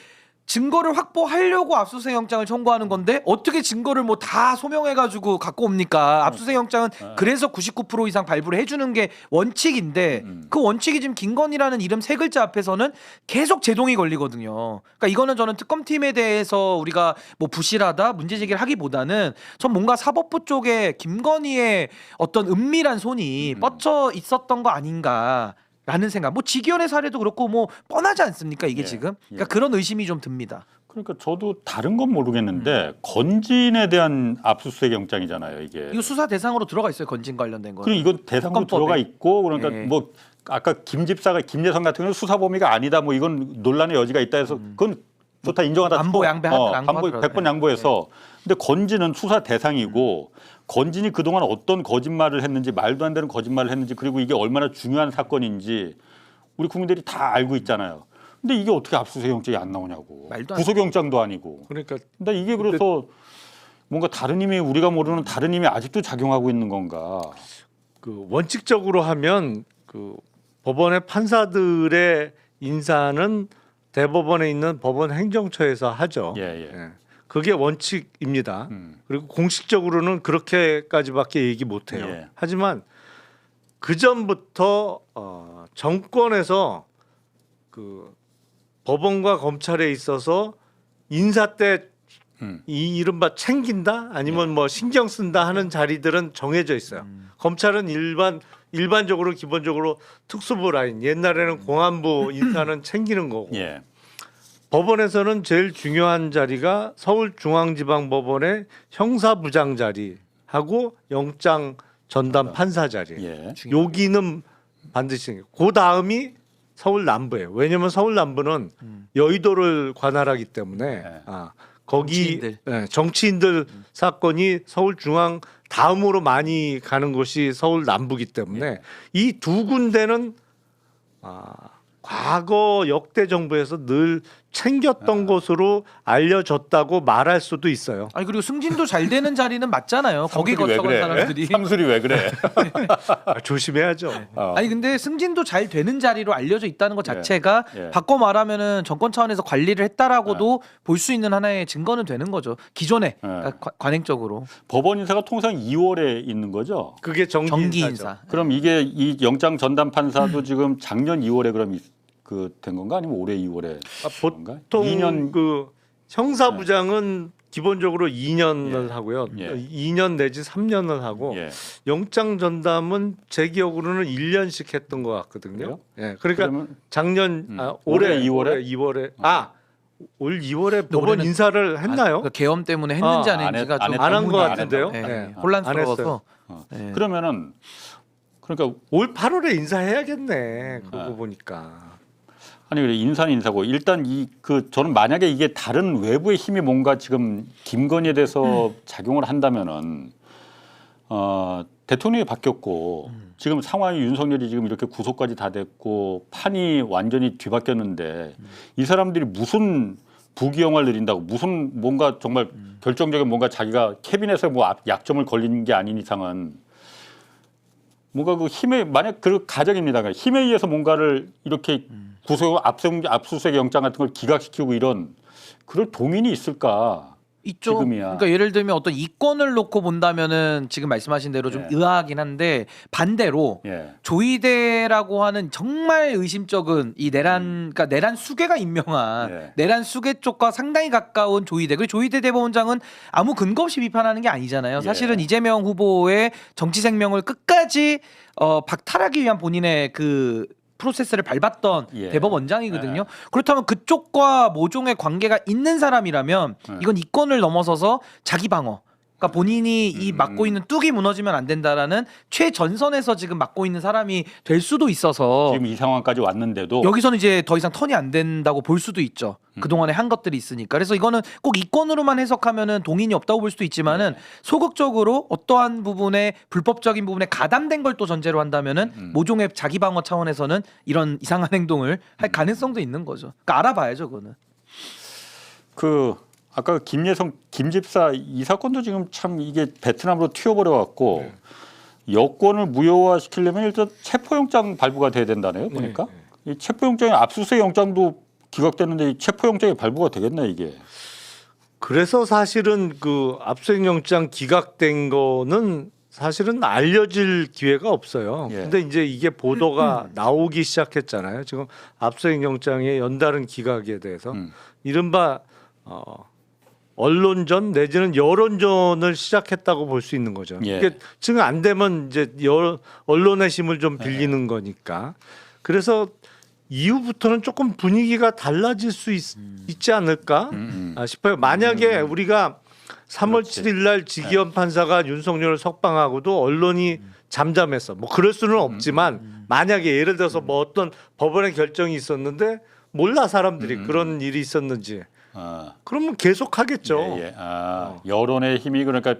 증거를 확보하려고 압수수색 영장을 청구하는 건데 어떻게 증거를 뭐 다 소명해가지고 갖고 옵니까? 압수수색 영장은 그래서 99% 이상 발부를 해주는 게 원칙인데 그 원칙이 지금 김건희라는 이름 세 글자 앞에서는 계속 제동이 걸리거든요. 그러니까 이거는 저는 특검팀에 대해서 우리가 뭐 부실하다 문제 제기를 하기보다는 전 뭔가 사법부 쪽에 김건희의 어떤 은밀한 손이 뻗쳐 있었던 거 아닌가. 라는 생각. 뭐 직위원회 사례도 그렇고 뭐 뻔하지 않습니까 이게 예, 지금? 예. 그러니까 그런 의심이 좀 듭니다. 그러니까 저도 다른 건 모르겠는데 건진에 대한 압수수색 영장이잖아요, 이게. 이거 수사 대상으로 들어가 있어요 건진 관련된 거. 그리고 이건 대상으로 특검법에. 들어가 있고 그러니까 예. 뭐 아까 김 집사가 김예선 같은 경우는 수사 범위가 아니다 뭐 이건 논란의 여지가 있다 해서 그건 좋다 인정하다 안보 치고, 양배하더라, 안보 양보하더라. 100번 양보해서 근데 건진은 수사 대상이고 건진이 그동안 어떤 거짓말을 했는지 말도 안 되는 거짓말을 했는지 그리고 이게 얼마나 중요한 사건인지 우리 국민들이 다 알고 있잖아요. 근데 이게 어떻게 압수수색 영장이 안 나오냐고. 말도 안 구속 영장도 아니고. 그러니까 근데 이게 그래서 뭔가 다른 힘이 우리가 모르는 다른 힘이 아직도 작용하고 있는 건가? 그 원칙적으로 하면 그 법원의 판사들의 인사는 대법원에 있는 법원 행정처에서 하죠. 예, 예. 예. 그게 원칙입니다. 음. 그리고 공식적으로는 그렇게까지밖에 얘기 못 해요. 예. 하지만 그 전부터 정권에서 그 법원과 검찰에 있어서 인사 때 이 이른바 챙긴다 아니면 뭐 신경 쓴다 하는 자리들은 정해져 있어요. 검찰은 일반적으로 기본적으로 특수부 라인 옛날에는 공안부 인사는 챙기는 거고 예. 법원에서는 제일 중요한 자리가 서울중앙지방법원의 형사부장 자리하고 영장 전담 판사 자리. 예. 여기는 반드시 챙겨. 그 다음이 서울 남부예요. 왜냐하면 서울 남부는 여의도를 관할하기 때문에 네. 거기 정치인들. 정치인들 사건이 서울 중앙 다음으로 많이 가는 곳이 서울 남부기 때문에 이 두 군데는 과거 역대 정부에서 늘 챙겼던 곳으로 알려졌다고 말할 수도 있어요. 아니 그리고 승진도 잘 되는 자리는 맞잖아요. 거기 삼술이 왜 거쳐간 그래? 사람들이. 삼술이 왜 그래? 조심해야죠. 아니 근데 승진도 잘 되는 자리로 알려져 있다는 것 자체가 예. 바꿔 말하면은 정권 차원에서 관리를 했다라고도 볼 수 있는 하나의 증거는 되는 거죠. 기존에 그러니까 관행적으로 법원 인사가 통상 2월에 있는 거죠. 그게 정기 정기 인사죠. 인사. 그럼 이게 이 영장 전담 판사도 지금 작년 2월에 그럼 그 된 건가 아니면 올해 2월에 그런가? 보통 2년 그 형사부장은 기본적으로 2년을 예. 하고요. 예. 2년 내지 3년을 하고 예. 영장 전담은 제 기억으로는 1년씩 했던 것 같거든요. 그래요? 예. 그러니까 그러면 작년 올해 올해 2월에? 2월에 올 2월에 법원 올해는 인사를 했나요? 그러니까 계엄 때문에 했는지 안 안 했는지가 했- 안 좀 안 한 것 안 같은데요. 했다고? 예, 예. 혼란스러워서 어. 예. 그러면은 그러니까 올 8월에 인사해야겠네. 그러고 보니까. 아니 그래 인사는 인사고 일단 이 그 저는 만약에 이게 다른 외부의 힘이 뭔가 지금 김건희에 대해서 작용을 한다면은 대통령이 바뀌었고 지금 상황이 윤석열이 지금 이렇게 구속까지 다 됐고 판이 완전히 뒤바뀌었는데 이 사람들이 무슨 부귀영화를 누린다고 무슨 뭔가 정말 결정적인 뭔가 자기가 캐비넷에 뭐 약점을 걸린 게 아닌 이상은 뭔가 그 힘에 만약 그 가정입니다. 그러니까 힘에 의해서 뭔가를 이렇게 구속 압수수색 영장 같은 걸 기각시키고 이런 그럴 동인이 있을까? 있죠. 지금이야. 그러니까 예를 들면 어떤 이권을 놓고 본다면은 지금 말씀하신 대로 좀 예. 의아하긴 한데 반대로 예. 조이대라고 하는 정말 의심적인 이 그러니까 내란 수괴가 임명한 예. 내란 수괴 쪽과 상당히 가까운 조이대. 그리고 조이대 대법원장은 아무 근거 없이 비판하는 게 아니잖아요. 사실은 예. 이재명 후보의 정치 생명을 끝까지 박탈하기 위한 본인의 그 프로세스를 밟았던 예. 대법원장이거든요. 그렇다면 그쪽과 모종의 관계가 있는 사람이라면 이건 이권을 넘어서서 자기 방어. 그러니까 본인이 이 맡고 있는 뚝이 무너지면 안 된다라는 최전선에서 지금 맡고 있는 사람이 될 수도 있어서 지금 이 상황까지 왔는데도 여기서는 이제 더 이상 턴이 안 된다고 볼 수도 있죠. 그동안에 한 것들이 있으니까. 그래서 이거는 꼭 이권으로만 해석하면은 동인이 없다고 볼 수도 있지만은 소극적으로 어떠한 부분에 불법적인 부분에 가담된 걸 또 전제로 한다면은 모종의 자기 방어 차원에서는 이런 이상한 행동을 할 가능성도 있는 거죠. 그러니까 알아봐야죠, 그거는. 그 아까 김예성 김집사 이 사건도 지금 참 이게 베트남으로 튀어버려 갖고 여권을 무효화시키려면 일단 체포영장 발부가 돼야 된다네요. 보니까 이 체포영장이 압수수색 영장도 기각됐는데 이 체포영장이 발부가 되겠네 이게. 그래서 사실은 그 압수수색영장 기각된 거는 사실은 알려질 기회가 없어요. 예. 근데 이제 이게 보도가 나오기 시작했잖아요. 지금 압수수색영장의 연달은 기각에 대해서 이른바 언론전 내지는 여론전을 시작했다고 볼 수 있는 거죠. 예. 이게 지금 안 되면 이제 언론의 힘을 좀 빌리는 거니까. 그래서 이후부터는 조금 분위기가 달라질 수 있지 않을까 싶어요. 만약에 우리가 3월 7일 날 지기현 판사가 윤석열을 석방하고도 언론이 잠잠했어. 뭐 그럴 수는 없지만 만약에 예를 들어서 뭐 어떤 법원의 결정이 있었는데 몰라 사람들이 그런 일이 있었는지. 그러면 계속 하겠죠. 예. 여론의 힘이 그러니까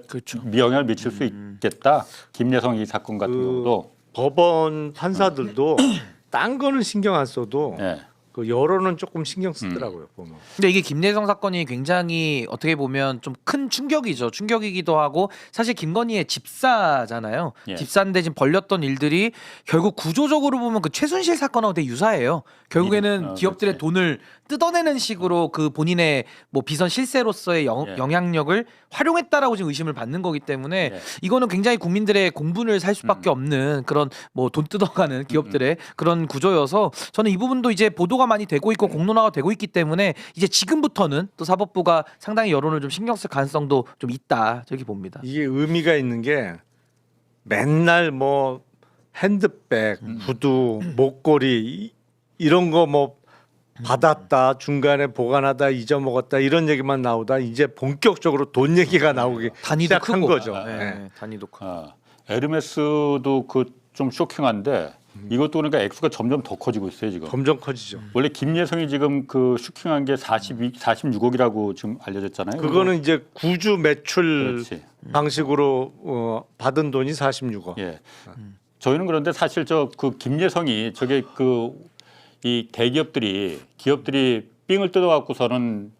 영향을 미칠 수 있겠다. 김예성 이 사건 같은 경우도. 법원 판사들도 딴 거는 신경 안 써도 예. 그 여론은 조금 신경 쓰더라고요. 보면. 근데 이게 김예성 사건이 굉장히 어떻게 보면 좀 큰 충격이죠. 충격이기도 하고 사실 김건희의 집사잖아요. 예. 집사인데 지금 벌렸던 일들이 결국 구조적으로 보면 그 최순실 사건하고 되게 유사해요. 결국에는 기업들의 그렇지. 돈을 뜯어내는 식으로 그 본인의 뭐 비선 실세로서의 예. 영향력을 활용했다라고 지금 의심을 받는 거기 때문에 예. 이거는 굉장히 국민들의 공분을 살 수밖에 없는 그런 뭐 돈 뜯어가는 기업들의 그런 구조여서 저는 이 부분도 이제 보도가 많이 되고 있고 공론화가 되고 있기 때문에 이제 지금부터는 또 사법부가 상당히 여론을 좀 신경 쓸 가능성도 좀 있다 저렇게 봅니다. 이게 의미가 있는 게 맨날 뭐 핸드백, 구두, 목걸이 이런 거 뭐 받았다, 중간에 보관하다, 잊어먹었다 이런 얘기만 나오다 이제 본격적으로 돈 얘기가 나오기 단위도 시작한 크고 거죠. 네, 네. 단위도 크고. 에르메스도 그 좀 쇼킹한데 이것도 그러니까 액수가 점점 더 커지고 있어요 지금. 점점 커지죠. 원래 김예성이 지금 그 슈킹한 게 46억이라고 지금 알려졌잖아요. 그거는 이제 구주 매출 그렇지. 방식으로 받은 돈이 46억. 예. 저희는 그런데 사실 저 그 김예성이 저게 그 이 기업들이 삥을 뜯어 갖고서는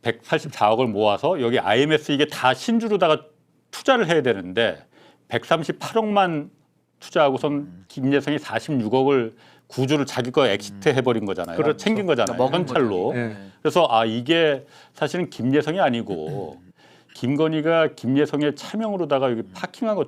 184억을 모아서 여기 IMS 이게 다 신주로다가 투자를 해야 되는데 138억만 투자하고선 김예성이 46억을 구주를 자기 거 엑시트 해버린 거잖아요. 그렇죠. 챙긴 거잖아요. 먹은 현찰로. 네. 그래서 이게 사실은 김예성이 아니고 김건희가 김예성의 차명으로다가 여기 파킹한 거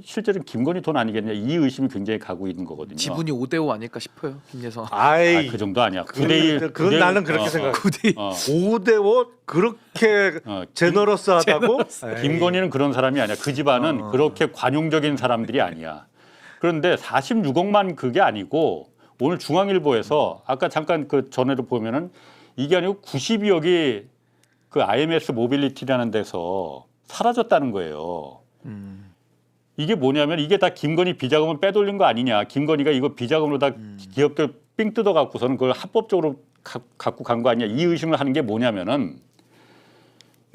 실제로는 김건희 돈 아니겠냐 이 의심이 굉장히 가고 있는 거거든요. 지분이 5대5 아닐까 싶어요. 김예성. 아이, 그 정도 아니야. 그건 9대1. 그건 나는 그렇게 생각해. 9대1. 5대5 그렇게 제너러스하다고? 에이. 김건희는 그런 사람이 아니야. 그 집안은 그렇게 관용적인 사람들이 아니야. 그런데 46억만 그게 아니고 오늘 중앙일보에서 아까 잠깐 그 전에도 보면은 이게 아니고 92억이 그 IMS 모빌리티라는 데서 사라졌다는 거예요. 이게 뭐냐면 이게 다 김건희 비자금을 빼돌린 거 아니냐. 김건희가 이거 비자금으로 다 기업들 삥 뜯어 갖고서는 그걸 합법적으로 갖고 간 거 아니냐. 이 의심을 하는 게 뭐냐면은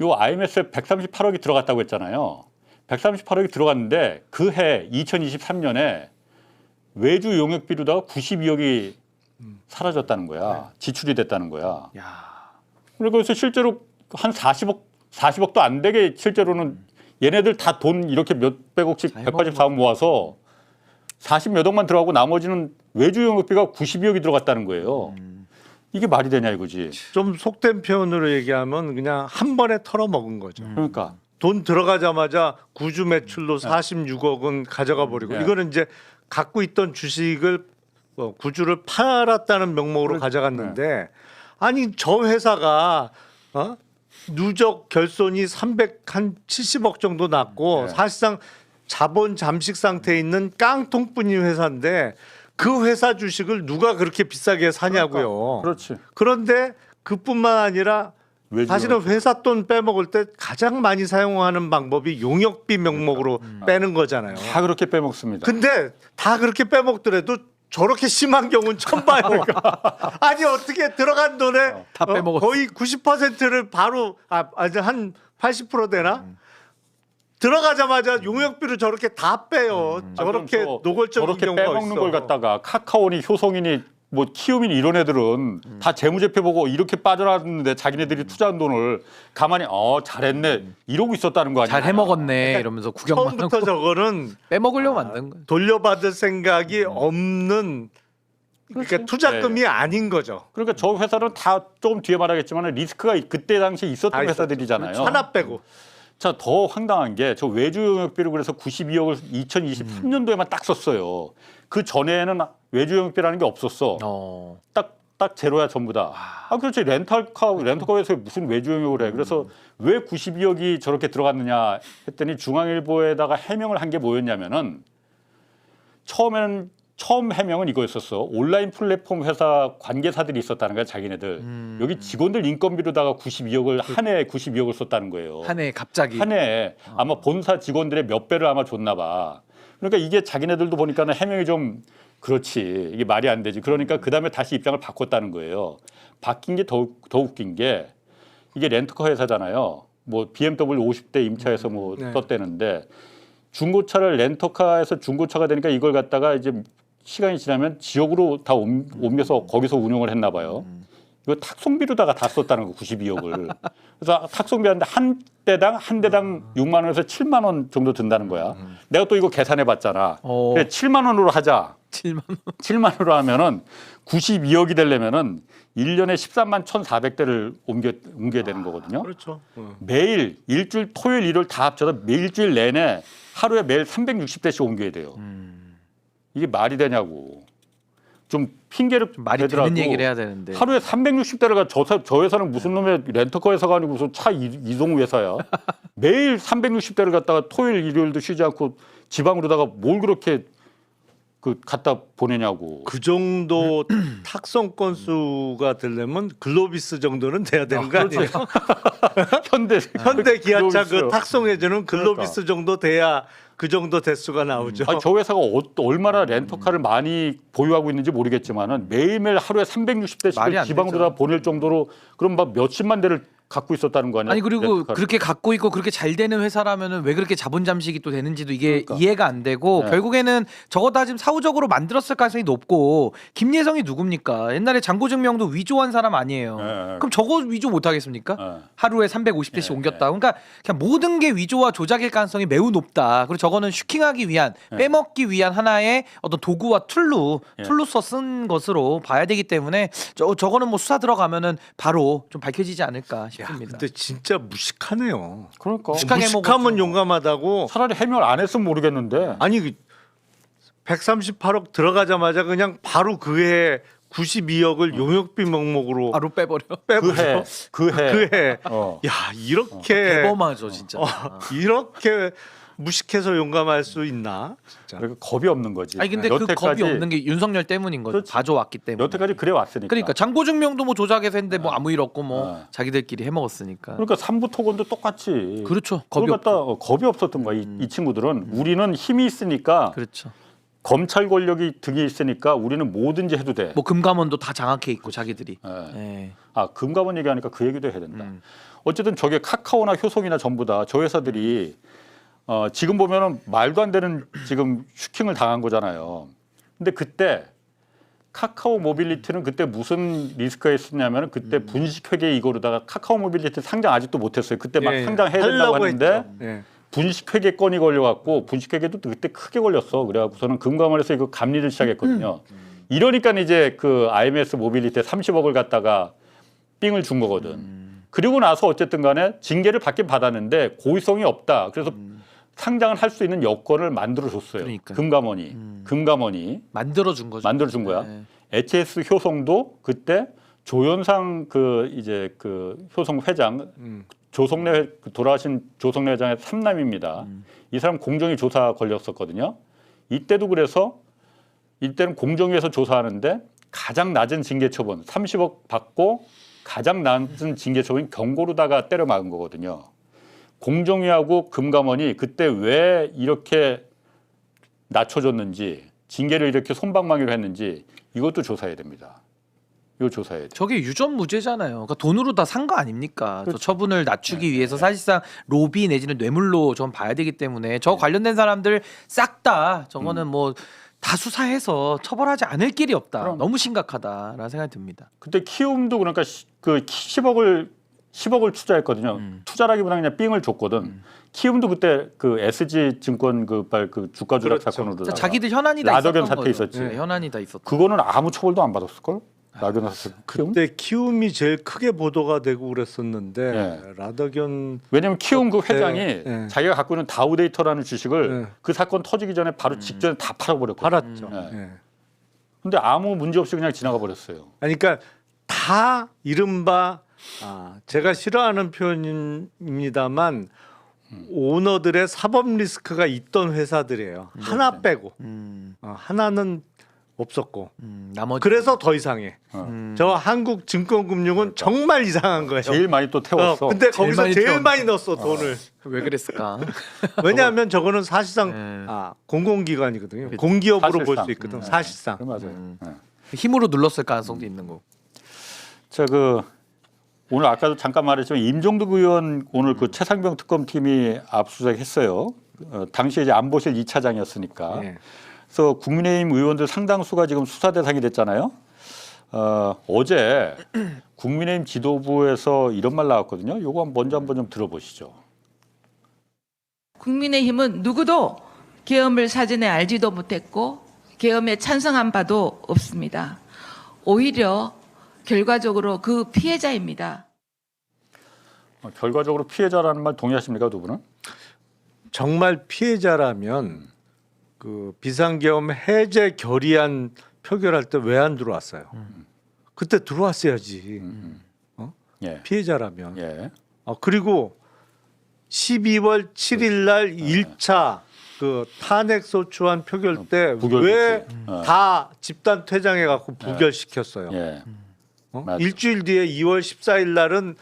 요 IMS에 138억이 들어갔다고 했잖아요. 138억이 들어갔는데 그 해 2023년에 외주 용역비로다가 92억이 사라졌다는 거야. 지출이 됐다는 거야. 야. 그래서 실제로 한 40억도 안 되게 실제로는 얘네들 다 돈 이렇게 몇백억씩 잘 184억 모아서 40몇 억만 들어가고 나머지는 외주 용역비가 92억이 들어갔다는 거예요. 이게 말이 되냐 이거지. 좀 속된 표현으로 얘기하면 그냥 한 번에 털어먹은 거죠. 그러니까 돈 들어가자마자 구주 매출로 46억은 가져가 버리고 네. 이거는 이제 갖고 있던 주식을 구주를 팔았다는 명목으로 가져갔는데 아니 저 회사가 누적 결손이 370억 정도 났고 사실상 자본 잠식 상태에 있는 깡통뿐인 회사인데 그 회사 주식을 누가 그렇게 비싸게 사냐고요. 그렇지. 그런데 그뿐만 아니라 외주 사실은 회사 돈 빼먹을 때 가장 많이 사용하는 방법이 용역비 명목으로 빼는 거잖아요. 다 그렇게 빼먹습니다. 근데 다 그렇게 빼먹더라도 저렇게 심한 경우는 처음 봐요. 아니 어떻게 들어간 돈에 다 빼먹었어. 거의 90%를 바로 아직 한 80% 되나? 들어가자마자 용역비를 저렇게 다 빼요. 저렇게 그럼 또 노골적인 저렇게 경우가 빼먹는 있어. 걸 갖다가 카카오니 효성이니 뭐 키움인 이런 애들은 다 재무제표 보고 이렇게 빠져나왔는데 자기네들이 투자한 돈을 가만히 잘했네 이러고 있었다는 거 아니야? 잘 해먹었네 이러면서 구경만 처음부터 하고 저거는 빼먹으려고 만든 거예요. 돌려받을 생각이 없는 그러니까 투자금이 아닌 거죠. 그러니까 저 회사는 다 조금 뒤에 말하겠지만 리스크가 그때 당시에 있었던 회사들이잖아요. 하나 빼고. 자, 더 황당한 게 저 외주 영역비를 그래서 92억을 2023년도에만 딱 썼어요. 그 전에는 외주 영역비라는 게 없었어. 딱 제로야 전부 다. 그렇지 렌터카에서 무슨 외주 영역을 해. 그래서 왜 92억이 저렇게 들어갔느냐 했더니 중앙일보에다가 해명을 한 게 뭐였냐면은 처음 해명은 이거였었어. 온라인 플랫폼 회사 관계사들이 있었다는 거야, 자기네들. 여기 직원들 인건비로다가 92억을 한 해에 92억을 썼다는 거예요. 한 해에 갑자기. 한 해에 아마 본사 직원들의 몇 배를 아마 줬나 봐. 그러니까 이게 자기네들도 보니까는 해명이 좀 그렇지. 이게 말이 안 되지. 그러니까 그다음에 다시 입장을 바꿨다는 거예요. 바뀐 게 더 웃긴 게 이게 렌터카 회사잖아요. 뭐 BMW 50대 임차해서 뭐 네. 떴대는데 중고차를 렌터카에서 중고차가 되니까 이걸 갖다가 이제 시간이 지나면 지역으로 다 옮겨서 거기서 운영을 했나 봐요. 이거 탁송비로다가 다 썼다는 거 92억을. 그래서 탁송비하는데 한 대당 6만 원에서 7만 원 정도 든다는 거야. 내가 또 이거 계산해 봤잖아. 그래 7만 원으로 하자. 7만 원. 7만 원으로 하면은 92억이 되려면은 1년에 13만 1,400대를 옮겨야 되는 거거든요. 그렇죠. 매일 일주일 토요일 일요일 다 합쳐서 일주일 내내 하루에 매일 360대씩 옮겨야 돼요. 이게 말이 되냐고. 좀 핑계를 말이 대더라도 되는 얘기를 해야 되는데. 하루에 360대를 저 회사는 무슨 놈의 렌터카 회사가 아니고 무슨 차 이동 회사야. 매일 360대를 갖다가 토요일 일요일도 쉬지 않고 지방으로다가 뭘 그렇게 갖다 보내냐고. 그 정도 탁송 건수가 되려면 글로비스 정도는 돼야 되는 거 아니에요? 현대 기아차 그 글로비스요. 탁송해주는 글로비스 정도 돼야 그 정도 대수가 나오죠. 아니, 저 회사가 얼마나 렌터카를 많이 보유하고 있는지 모르겠지만은 매일매일 하루에 말이 360대씩 안 지방으로다 보낼 정도로 그럼 막 몇십만 대를 갖고 있었다는 거 아니야? 아니 그리고 렌터카를. 그렇게 갖고 있고 그렇게 잘 되는 회사라면은 왜 그렇게 자본 잠식이 또 되는지도 이게 그러니까. 이해가 안 되고 네. 결국에는 저거 다 지금 사후적으로 만들었을 가능성이 높고 김예성이 누굽니까? 옛날에 장고증명도 위조한 사람 아니에요. 네. 그럼 저거 위조 못 하겠습니까? 네. 하루에 350대씩 네. 옮겼다. 그러니까 그냥 모든 게 위조와 조작일 가능성이 매우 높다. 그리고 저거는 슈킹하기 위한 빼먹기 위한 하나의 어떤 도구와 툴로서 쓴 것으로 봐야 되기 때문에 저거는 뭐 수사 들어가면은 바로 좀 밝혀지지 않을까 야, 싶습니다. 근데 진짜 무식하네요. 그러니까 무식하게 무식하면 먹었죠. 용감하다고. 차라리 해명을 안 했으면 모르겠는데. 아니 138억 들어가자마자 그냥 바로 그해 92억을 용역비 명목으로 바로 빼버려. 빼버려. 그해. 야 이렇게 대범하죠 진짜. 이렇게 무식해서 용감할 수 있나? 진짜. 그러니까 겁이 없는 거지. 아니 근데 그 겁이 없는 게 윤석열 때문인 거죠. 그렇지. 봐줘왔기 때문에. 여태까지 그래 왔으니까. 그러니까 장고증명도 뭐 조작해서 했는데 뭐 아무 일 없고 뭐 네. 자기들끼리 해먹었으니까. 그러니까 삼부 토건도 똑같이. 그렇죠. 겁이 그걸 갖다 없죠. 겁이 없었던 거야. 이 친구들은 우리는 힘이 있으니까 그렇죠. 검찰 권력이 등에 있으니까 우리는 뭐든지 해도 돼. 뭐 금감원도 다 장악해 있고 자기들이. 네. 예. 금감원 얘기하니까 그 얘기도 해야 된다. 어쨌든 저게 카카오나 효성이나 전부 다 저 회사들이 지금 보면은 말도 안 되는 지금 슈킹을 당한 거잖아요. 근데 그때 카카오 모빌리티는 그때 무슨 리스크가 있었냐면은 그때 분식회계 이거로다가 카카오 모빌리티 상장 아직도 못했어요. 그때 막 예, 상장해야 된다고 하려고 했는데 했죠. 예. 분식회계 건이 걸려갖고 분식회계도 그때 크게 걸렸어. 그래갖고서는 금감원에서 이거 감리를 시작했거든요. 이러니까 이제 그 IMS 모빌리티에 30억을 갖다가 삥을 준 거거든. 그리고 나서 어쨌든 간에 징계를 받긴 받았는데 고의성이 없다. 그래서 상장을 할 수 있는 여건을 만들어줬어요. 그러니까요. 금감원이 만들어준 거죠. 만들어준 거야. 네. HS 효성도 그때 조현상 그 효성 회장 돌아가신 조성래 회장의 삼남입니다. 이 사람 공정위 조사 걸렸었거든요. 이때도 그래서 이때는 공정위에서 조사하는데 가장 낮은 징계 처분 30억 받고 가장 낮은 징계 처분 경고로다가 때려 막은 거거든요. 공정위하고 금감원이 그때 왜 이렇게 낮춰줬는지 징계를 이렇게 솜방망이로 했는지 이것도 조사해야 됩니다. 이거 조사해야 돼. 저게 유전무죄잖아요. 그러니까 돈으로 다 산 거 아닙니까? 저 그렇죠. 처분을 낮추기 위해서 사실상 로비 내지는 뇌물로 좀 봐야 되기 때문에 저 관련된 사람들 싹 다 저거는 뭐 다 수사해서 처벌하지 않을 길이 없다. 그럼. 너무 심각하다라는 생각이 듭니다. 그때 키움도 그러니까 그 10억을 투자했거든요. 투자라기보다 그냥 삥을 줬거든. 키움도 그때 그 SG 증권 그 주가 조작 그렇죠. 사건으로 자기들 현안이 다 라더견 있었던 사태 거죠. 있었지. 네, 현안이 다 있었던. 그거는 아무 처벌도 안 받았을 걸? 라더견 사태. 키움? 그때 키움이 제일 크게 보도가 되고 그랬었는데 예. 라더견 왜냐면 키움 그 그때, 회장이 예. 자기가 갖고 있는 다우데이터라는 주식을 예. 그 사건 터지기 전에 바로 직전에 다 팔아버렸거든. 팔았죠. 예. 예. 근데 아무 문제 없이 그냥 지나가 버렸어요. 아니, 그러니까 다 이른바 제가 싫어하는 표현입니다만 오너들의 사법 리스크가 있던 회사들이에요. 하나 빼고 하나는 없었고 나머지 그래서 더 이상해. 저 한국증권금융은 정말 이상한 거예요. 제일 많이 또 태웠어. 근데 제일 거기서 많이 제일 태웠네. 많이 넣었어 돈을. 왜 그랬을까? 왜냐하면 저거는 사실상 네. 공공기관이거든요. 공기업으로 볼 사실상. 수 있거든. 사실상. 그래, 맞아요. 예. 힘으로 눌렀을 가능성도 있는 거고. 자, 오늘 아까도 잠깐 말했지만 임종득 의원 오늘 그 최상병 특검팀이 압수수색했어요. 당시에 이제 안보실 2차장이었으니까. 예. 그래서 국민의힘 의원들 상당수가 지금 수사 대상이 됐잖아요. 어제 국민의힘 지도부에서 이런 말 나왔거든요. 요거 먼저 한번 좀 들어보시죠. 국민의힘은 누구도 계엄을 사전에 알지도 못했고 계엄에 찬성한 바도 없습니다. 오히려 결과적으로 그 피해자입니다. 결과적으로 피해자라는 말 동의하십니까, 두 분은? 정말 피해자라면 그 비상계엄 해제 결의안 표결할 때 왜 안 들어왔어요? 그때 들어왔어야지. 예. 피해자라면. 예. 그리고 12월 7일 날 1차 그 탄핵 소추안 표결 때 왜 부결됐지. 다 집단 퇴장해 갖고 부결시켰어요. 예. 맞아. 일주일 뒤에 2월 14일 날은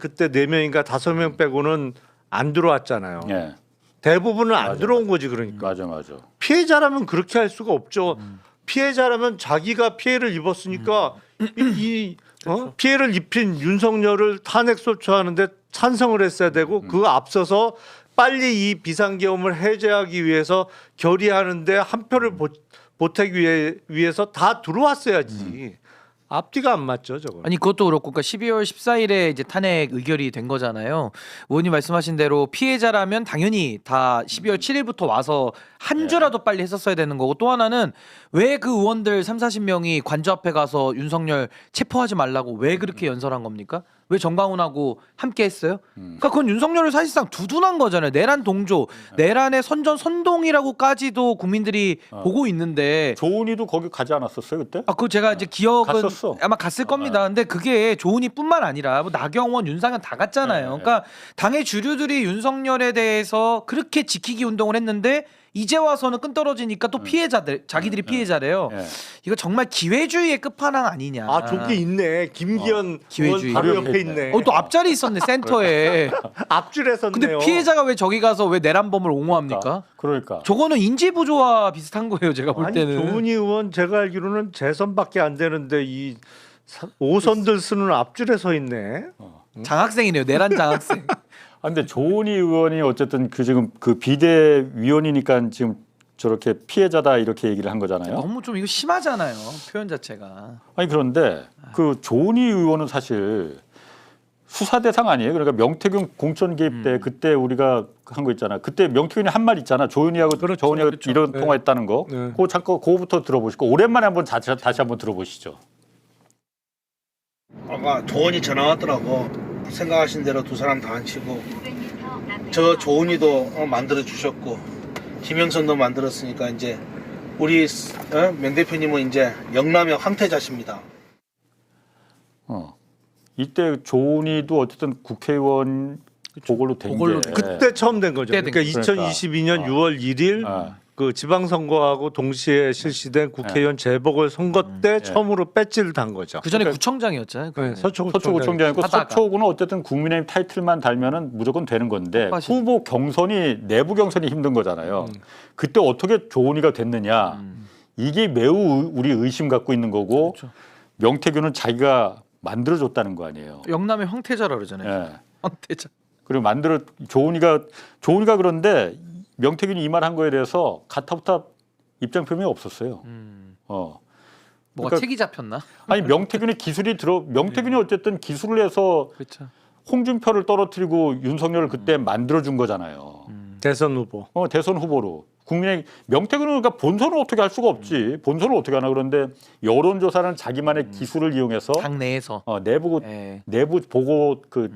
그때 4명인가 5명 빼고는 안 들어왔잖아요. 예. 대부분은 안 맞아, 들어온 거지 그러니까. 맞아. 피해자라면 그렇게 할 수가 없죠. 피해자라면 자기가 피해를 입었으니까 피해를 입힌 윤석열을 탄핵 소추하는데 찬성을 했어야 되고 그 앞서서 빨리 이 비상계엄을 해제하기 위해서 결의하는데 한 표를 보태기 위해서 다 들어왔어야지. 앞뒤가 안 맞죠, 저거. 아니 그것도 그렇고 그러니까 12월 14일에 이제 탄핵 의결이 된 거잖아요. 의원님 말씀하신 대로 피해자라면 당연히 다 12월 7일부터 와서 한 주라도 빨리 했었어야 되는 거고 또 하나는 왜 그 의원들 30-40명이 관저 앞에 가서 윤석열 체포하지 말라고 왜 그렇게 연설한 겁니까? 왜 정광훈하고 함께 했어요? 그러니까 그건 윤석열을 사실상 두둔한 거잖아요. 내란 동조, 내란의 선동이라고까지도 국민들이 보고 있는데 조은이도 거기 가지 않았었어요 그때? 그거 제가 이제 기억은 갔었어. 아마 갔을 겁니다. 근데 그게 조은이뿐만 아니라 뭐 나경원, 윤상현 다 갔잖아요. 그러니까 당의 주류들이 윤석열에 대해서 그렇게 지키기 운동을 했는데 이제 와서는 끈떨어지니까 또 피해자들 자기들이 피해자래요. 예. 이거 정말 기회주의의 끝판왕 아니냐. 저기 있네. 김기현 기회주의. 의원 바로 옆에 옆에 있네. 있네. 또 앞자리 있었네 센터에. 앞줄에 섰네요. 근데 피해자가 왜 저기 가서 왜 내란범을 옹호합니까? 그러니까. 저거는 인지 부조와 비슷한 거예요. 제가 볼 아니, 때는. 조은희 의원 제가 알기로는 재선밖에 안 되는데 이 5선들 쓰는 앞줄에 서 있네. 장학생이네요. 내란 장학생. 근데 조은희 의원이 어쨌든 지금 그 비대위원이니까 지금 저렇게 피해자다 이렇게 얘기를 한 거잖아요. 너무 좀 이거 심하잖아요. 표현 자체가. 아니 그런데 그 조은희 의원은 사실 수사 대상 아니에요. 그러니까 명태균 공천 개입 때 그때 우리가 한 거 있잖아. 그때 명태균이 한 말 있잖아. 조은희하고 조은희하고 그렇죠. 이런 네. 통화했다는 거. 네. 그거 잠깐 그거부터 들어보시고 오랜만에 한번 다시 한번 들어보시죠. 아까 조은이 전화 왔더라고. 생각하신 대로 두 사람 다 앉히고 저 조은이도 만들어 주셨고 김영선도 만들었으니까 이제 우리 명 대표님은 이제 영남의 황태자십니다. 이때 조은희도 어쨌든 국회의원 보궐로 된 보궐로 게 그때 처음 된 거죠. 그때 그러니까 된 2022년 6월 1일 그 지방선거하고 동시에 실시된 국회의원 재보궐 선거 때 처음으로 배지를 단 거죠. 그 전에 구청장이었잖아요. 네, 서초구청장이고 하다가. 서초구는 어쨌든 국민의힘 타이틀만 달면은 무조건 되는 건데 사실. 후보 경선이 내부 경선이 힘든 거잖아요. 그때 어떻게 조은희가 됐느냐 이게 매우 우리 의심 갖고 있는 거고 그렇죠. 명태균은 자기가 만들어줬다는 거 아니에요. 영남의 황태자라 그러잖아요. 예. 황태자. 그리고 조은희가 그런데 명태균이 이 말 한 거에 대해서 가타부타 입장 표명이 없었어요. 뭐가 그러니까- 책이 잡혔나? 아니 명태균의 기술이 명태균이 어쨌든 기술을 해서 그렇죠. 홍준표를 떨어뜨리고 윤석열을 그때 만들어준 거잖아요. 대선 후보. 대선 후보로. 국민의 명태균은 그러니까 본선을 어떻게 할 수가 없지. 본선을 어떻게 하나. 그런데 여론조사는 자기만의 기술을 이용해서 당 내에서. 내부 보고 그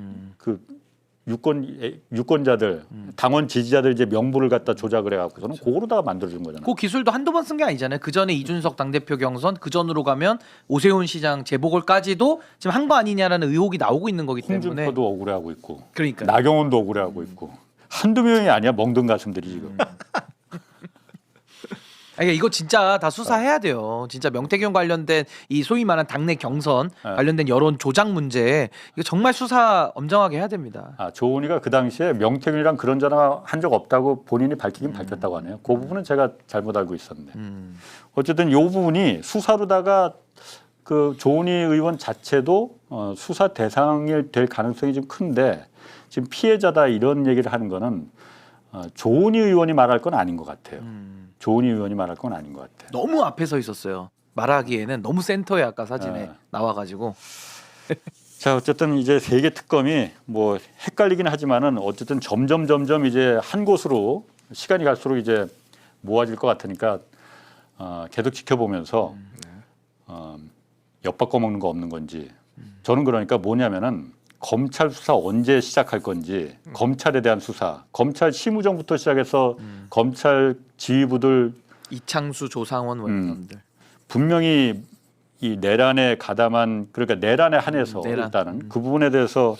유권자들 당원 지지자들 이제 명부를 갖다 조작을 해갖고서는 그거로다가 만들어준 거잖아요. 그 기술도 한두 번 쓴 게 아니잖아요. 그 전에 이준석 당대표 경선, 그 전으로 가면 오세훈 시장 재보궐까지도 지금 한 거 아니냐라는 의혹이 나오고 있는 거기 때문에. 홍준표도 억울해하고 있고, 그러니까. 나경원도 억울해하고 있고, 한두 명이 아니야 멍든 가슴들이 지금. 그러니까 이거 진짜 다 수사해야 돼요. 진짜 명태균 관련된 이 소위 말하는 당내 경선 관련된 여론 조작 문제 이거 정말 수사 엄정하게 해야 됩니다. 조은희가 그 당시에 명태균이랑 그런 전화 한 적 없다고 본인이 밝히긴 밝혔다고 하네요. 그 부분은 제가 잘못 알고 있었는데. 어쨌든 이 부분이 수사로다가 그 조은희 의원 자체도 수사 대상이 될 가능성이 좀 큰데 지금 피해자다 이런 얘기를 하는 거는 조은희 의원이 말할 건 아닌 것 같아요. 조은희 의원이 말할 건 아닌 것 같아요. 너무 앞에 서 있었어요. 말하기에는 너무 센터에 아까 사진에 나와가지고. 자, 어쨌든 이제 세계 특검이 뭐 헷갈리긴 하지만은 어쨌든 점점 이제 한 곳으로 시간이 갈수록 이제 모아질 것 같으니까 계속 지켜보면서 엿바꿔 먹는 거 없는 건지 저는 그러니까 뭐냐면은 검찰 수사 언제 시작할 건지 검찰에 대한 수사, 검찰 심우정부터 시작해서 검찰 지휘부들 이창수, 조상원 원장들. 분명히 이 내란에 가담한 그러니까 내란에 한해서 내란. 일단은 그 부분에 대해서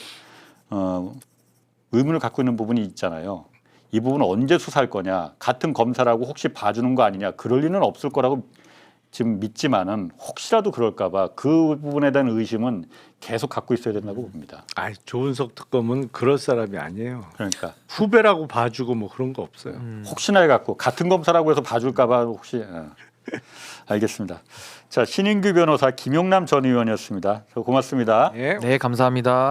의문을 갖고 있는 부분이 있잖아요. 이 부분은 언제 수사할 거냐? 같은 검사라고 혹시 봐주는 거 아니냐? 그럴 리는 없을 거라고 지금 믿지만은 혹시라도 그럴까봐 그 부분에 대한 의심은 계속 갖고 있어야 된다고 봅니다. 조은석 특검은 그럴 사람이 아니에요. 그러니까 후배라고 봐주고 뭐 그런 거 없어요. 혹시나 해갖고 같은 검사라고 해서 봐줄까봐 혹시 알겠습니다. 자, 신인규 변호사 김용남 전 의원이었습니다. 고맙습니다. 예. 네, 감사합니다.